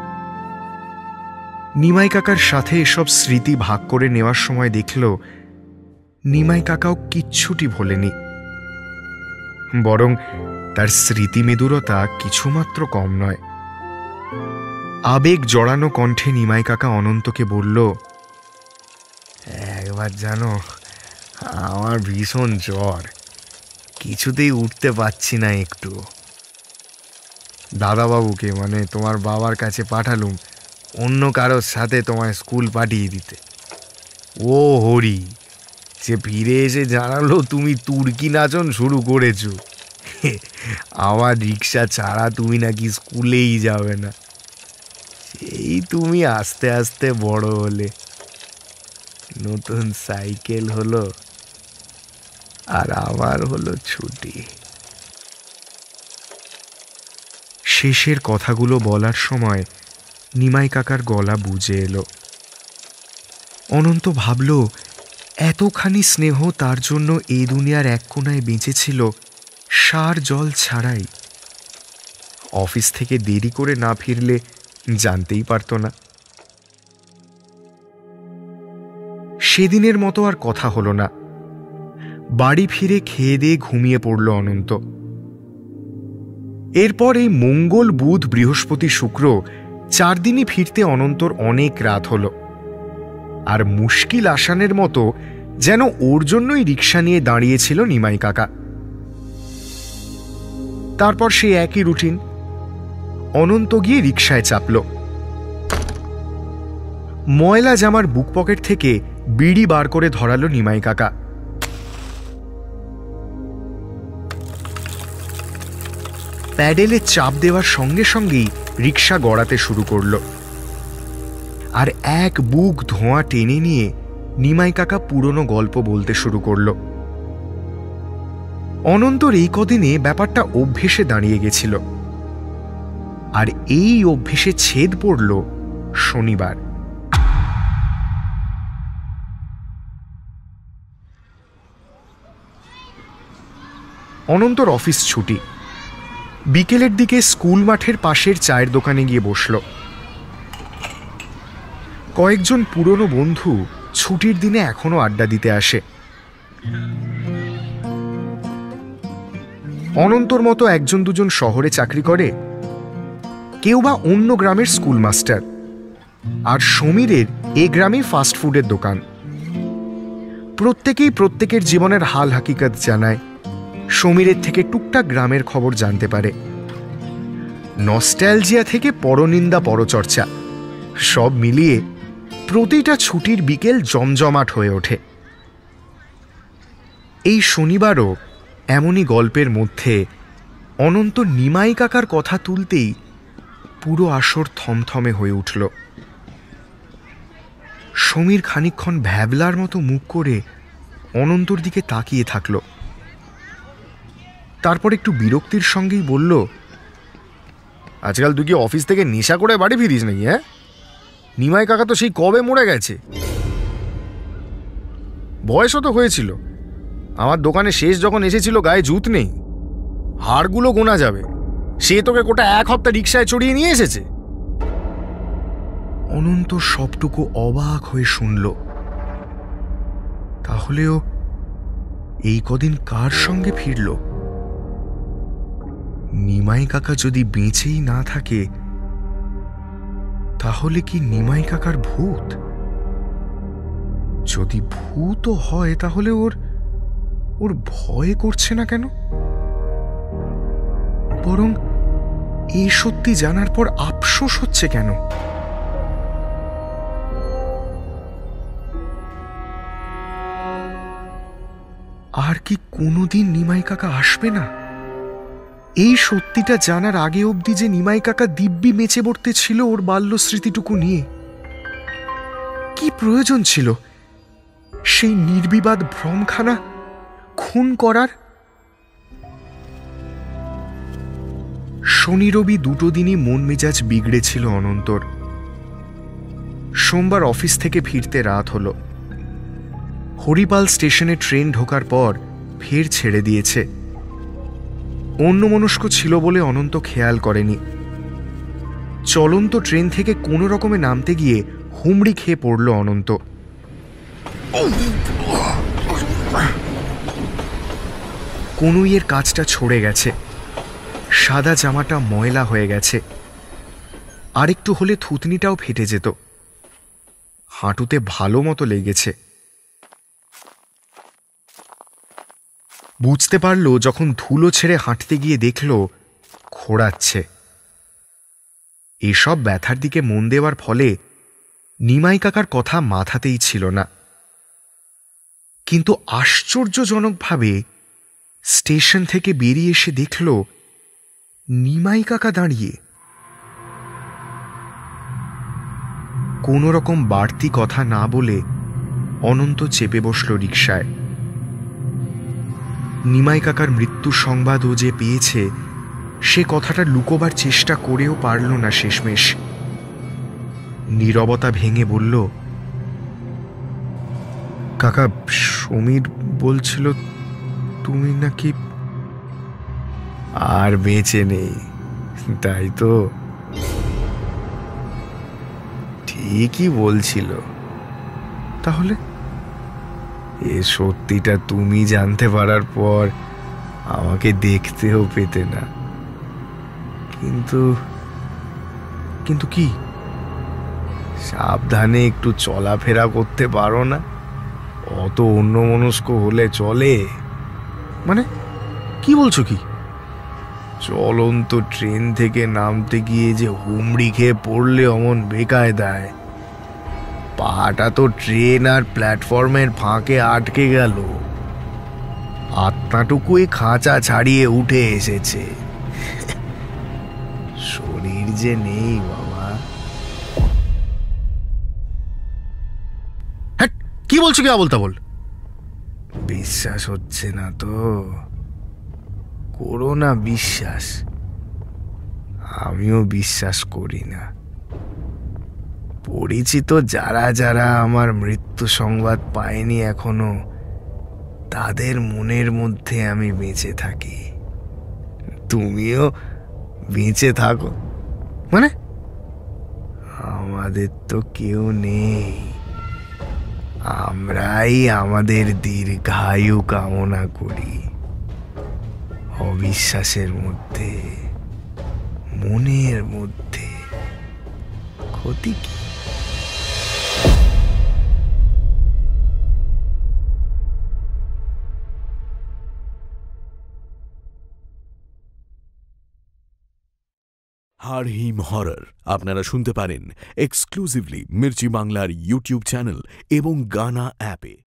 নিমাই কাকার সাথে এসব স্মৃতি ভাগ করে নেওয়ার সময় দেখল নিমাই কাকাও কিচ্ছুটি ভোলেনি, বরং তার স্মৃতি মেদুরতা কিছুমাত্র কম নয়। আবেগ জড়ানো কণ্ঠে নিমাই কাকা অনন্তকে বলল, একবার জানো, আমার ভীষণ জ্বর, কিছুতেই উঠতে পারছি না। একটু দাদাবাবুকে, মানে তোমার বাবার কাছে পাঠালুম অন্য কারোর সাথে তোমায় স্কুল পাঠিয়ে দিতে। ও হরি, সে ফিরে এসে জানালো তুমি তুর্কি নাচন শুরু করেছো। আমার রিক্সা ছাড়া তুমি নাকি স্কুলেই যাবে না। এই তুমি আস্তে আস্তে বড় হলে, নতুন সাইকেল হলো, আর আমার হলো ছুটি। শেষের কথাগুলো বলার সময় নিমাই কাকার গলা বুঝে এলো। অনন্ত ভাবল এতখানি স্নেহ তার জন্য এই দুনিয়ার এক কোনায় বেঁচেছিল সার জল ছাড়াই। অফিস থেকে দেরি করে না ফিরলে জানতেই পারত না। সেদিনের মতো আর কথা হলো না। বাড়ি ফিরে খেয়ে দিয়ে ঘুমিয়ে পড়ল অনন্ত। এরপর এই মঙ্গল, বুধ, বৃহস্পতি, শুক্র 4 দিনই ফিরতে অনন্তর অনেক রাত হল। আর মুশকিল আসানের মতো যেন ওর জন্যই রিক্সা নিয়ে দাঁড়িয়েছিল নিমাই কাকা। তারপর সেই একই রুটিন। অনন্ত গিয়ে রিক্সায় চাপল। ময়লা জামার বুক পকেট থেকে বিড়ি বার করে ধরালো নিমাই কাকা। প্যাডেলে চাপ দেওয়ার সঙ্গে সঙ্গেই রিক্সা গড়াতে শুরু করল। আর এক বুক ধোঁয়া টেনে নিয়ে নিমাই কাকা পুরনো গল্প বলতে শুরু করল। অনন্তর এই কদিনে ব্যাপারটা অভ্যেসে দাঁড়িয়ে গেছিল। আর এই অভ্যেসে ছেদ পড়ল শনিবার। অনন্তর অফিস ছুটি। বিকেলের দিকে স্কুল মাঠের পাশের চায়ের দোকানে গিয়ে বসল। কয়েকজন পুরনো বন্ধু ছুটির দিনে এখনো আড্ডা দিতে আসে। অনন্তর মতো 1-2জন শহরে চাকরি করে, কেউ বা অন্য গ্রামের স্কুল মাস্টার, আর সমীরের এ গ্রামে ফাস্টফুডের দোকান। প্রত্যেকেই প্রত্যেকের জীবনের হাল হাকিকত জানায়, সমীরের থেকে টুকটাক গ্রামের খবর জানতে পারে। নস্টালজিয়া থেকে পরনিন্দা, পরচর্চা সব মিলিয়ে প্রতিটা ছুটির বিকেল জমজমাট হয়ে ওঠে। এই শনিবারও এমনই গল্পের মধ্যে অনন্ত নিমাই কাকার কথা তুলতেই পুরো আসর থমথমে হয়ে উঠল। সমীর খানিকক্ষণ ভ্যাবলার মতো মুখ করে অনন্তর দিকে তাকিয়ে থাকল। তারপর একটু বিরক্তির সঙ্গেই বলল, আজকাল তুই কি অফিস থেকে নেশা করে বাড়ি ফিরিস নাকি? হ্যাঁ, নিমাই কাকা তো সেই কবে মরে গেছে। বয়সও তো হয়েছিল। আমার দোকানে শেষ যখন এসেছিল গায়ে জুত নেই, হাড়গুলো গোনা যাবে। সে তোকে গোটা 1 হপ্তাহ রিক্সায় চড়িয়ে নিয়ে এসেছে। অনন্ত সবটুকু অবাক হয়ে শুনল। তাহলেও এই কদিন কার সঙ্গে ফিরল? নিমাই কাকা যদি বেঁচেই না থাকে, তাহলে কি নিমাই কাকার ভূত? যদি ভূতও হয়, তাহলে ওর ভয় করছে না কেন? বরং এই সত্যি জানার পর আফসোস হচ্ছে কেন? আর কি কোনোদিন নিমাই কাকা আসবে না? এই সত্যিটা জানার আগে অবধি যে নিমাই কাকা দিব্যি মেচে বর্তে ছিল ওর বাল্য স্মৃতিটুকু নিয়ে, কি প্রয়োজন ছিল সেই নির্বিবাদ ভ্রমখানা খুন করার? শনি রবি দুটো দিনই মন মেজাজ বিগড়েছিল অনন্তর। সোমবার অফিস থেকে ফিরতে রাত হলো। হরিপাল স্টেশনে ট্রেন ঢোকার পর ফের ছেড়ে দিয়েছে। অন্যমনস্ক ছিল বলে অনন্ত খেয়াল করেনি। চলন্ত ট্রেন থেকে কোনো রকমে নামতে গিয়ে হুমড়ি খেয়ে পড়ল অনন্ত। কনুইয়ের কাজটা ছড়ে গেছে, সাদা জামাটা ময়লা হয়ে গেছে, আরেকটু হলে থুতনিটাও ফেটে যেত। হাঁটুতে ভালো মতো লেগেছে। বুঝতে পারল যখন ধুলো ছেড়ে হাঁটতে গিয়ে দেখল খোঁড়াচ্ছে। এসব ব্যথার দিকে মন দেওয়ার ফলে নিমাই কাকার কথা মাথাতেই ছিল না। কিন্তু আশ্চর্যজনকভাবে স্টেশন থেকে বেরিয়ে এসে দেখল নিমাই কাকা দাঁড়িয়ে। কোনো রকম বাড়তি কথা না বলে অনন্ত চেপে বসল রিকশায়। নিমাই কাকার মৃত্যুর সংবাদও যে পেয়েছে সে কথাটা লুকোবার চেষ্টা করেও পারল না শেষমেশ। নীরবতা ভেঙে বলল, কাকা, সমীর বলছিল তুমি নাকি আর বেঁচে নেই, তাই তো? ঠিকই বলছিল। তাহলে এ সত্যিটা তুমি জানতে পারার পর আমাকে দেখতেও পেতে না। কিন্তু কিন্তু কি, সাবধানে একটু চলাফেরা করতে পারো না? অত অন্যমনস্ক হলে চলে? মানে কি বলছো কি? চলন্ত ট্রেন থেকে নামতে গিয়ে যে হুমড়ি খেয়ে পড়লে অমন বেকায়দায়, পাটা তো ট্রেন আর প্ল্যাটফর্মের ফাঁকে আটকে গেল, আত্মাটুকুই খাঁচা ছাড়িয়ে উঠে এসেছে। শরীর যে নেই বাবা। হ্যাঁ, কি বলছো কি আবোল তাবোল? বিশ্বাস হচ্ছে না তো? করো না বিশ্বাস। আমিও বিশ্বাস করি না। পরিচিত যারা যারা আমার মৃত্যু সংবাদ পায়নি এখনো, তাদের মনের মধ্যে আমি বেঁচে থাকি। তুমিও বেঁচে থাকো। মানে আমাদের তো কেউ নেই, আমরাই আমাদের দীর্ঘায়ু কামনা করি। অবিশ্বাসের মধ্যে, মনের মধ্যে ক্ষতি কি? হারহিম হরর আপনারা শুনতে পারেন এক্সক্লুসিভলি মির্চি বাংলার ইউটিউব চ্যানেল এবং গানা অ্যাপে।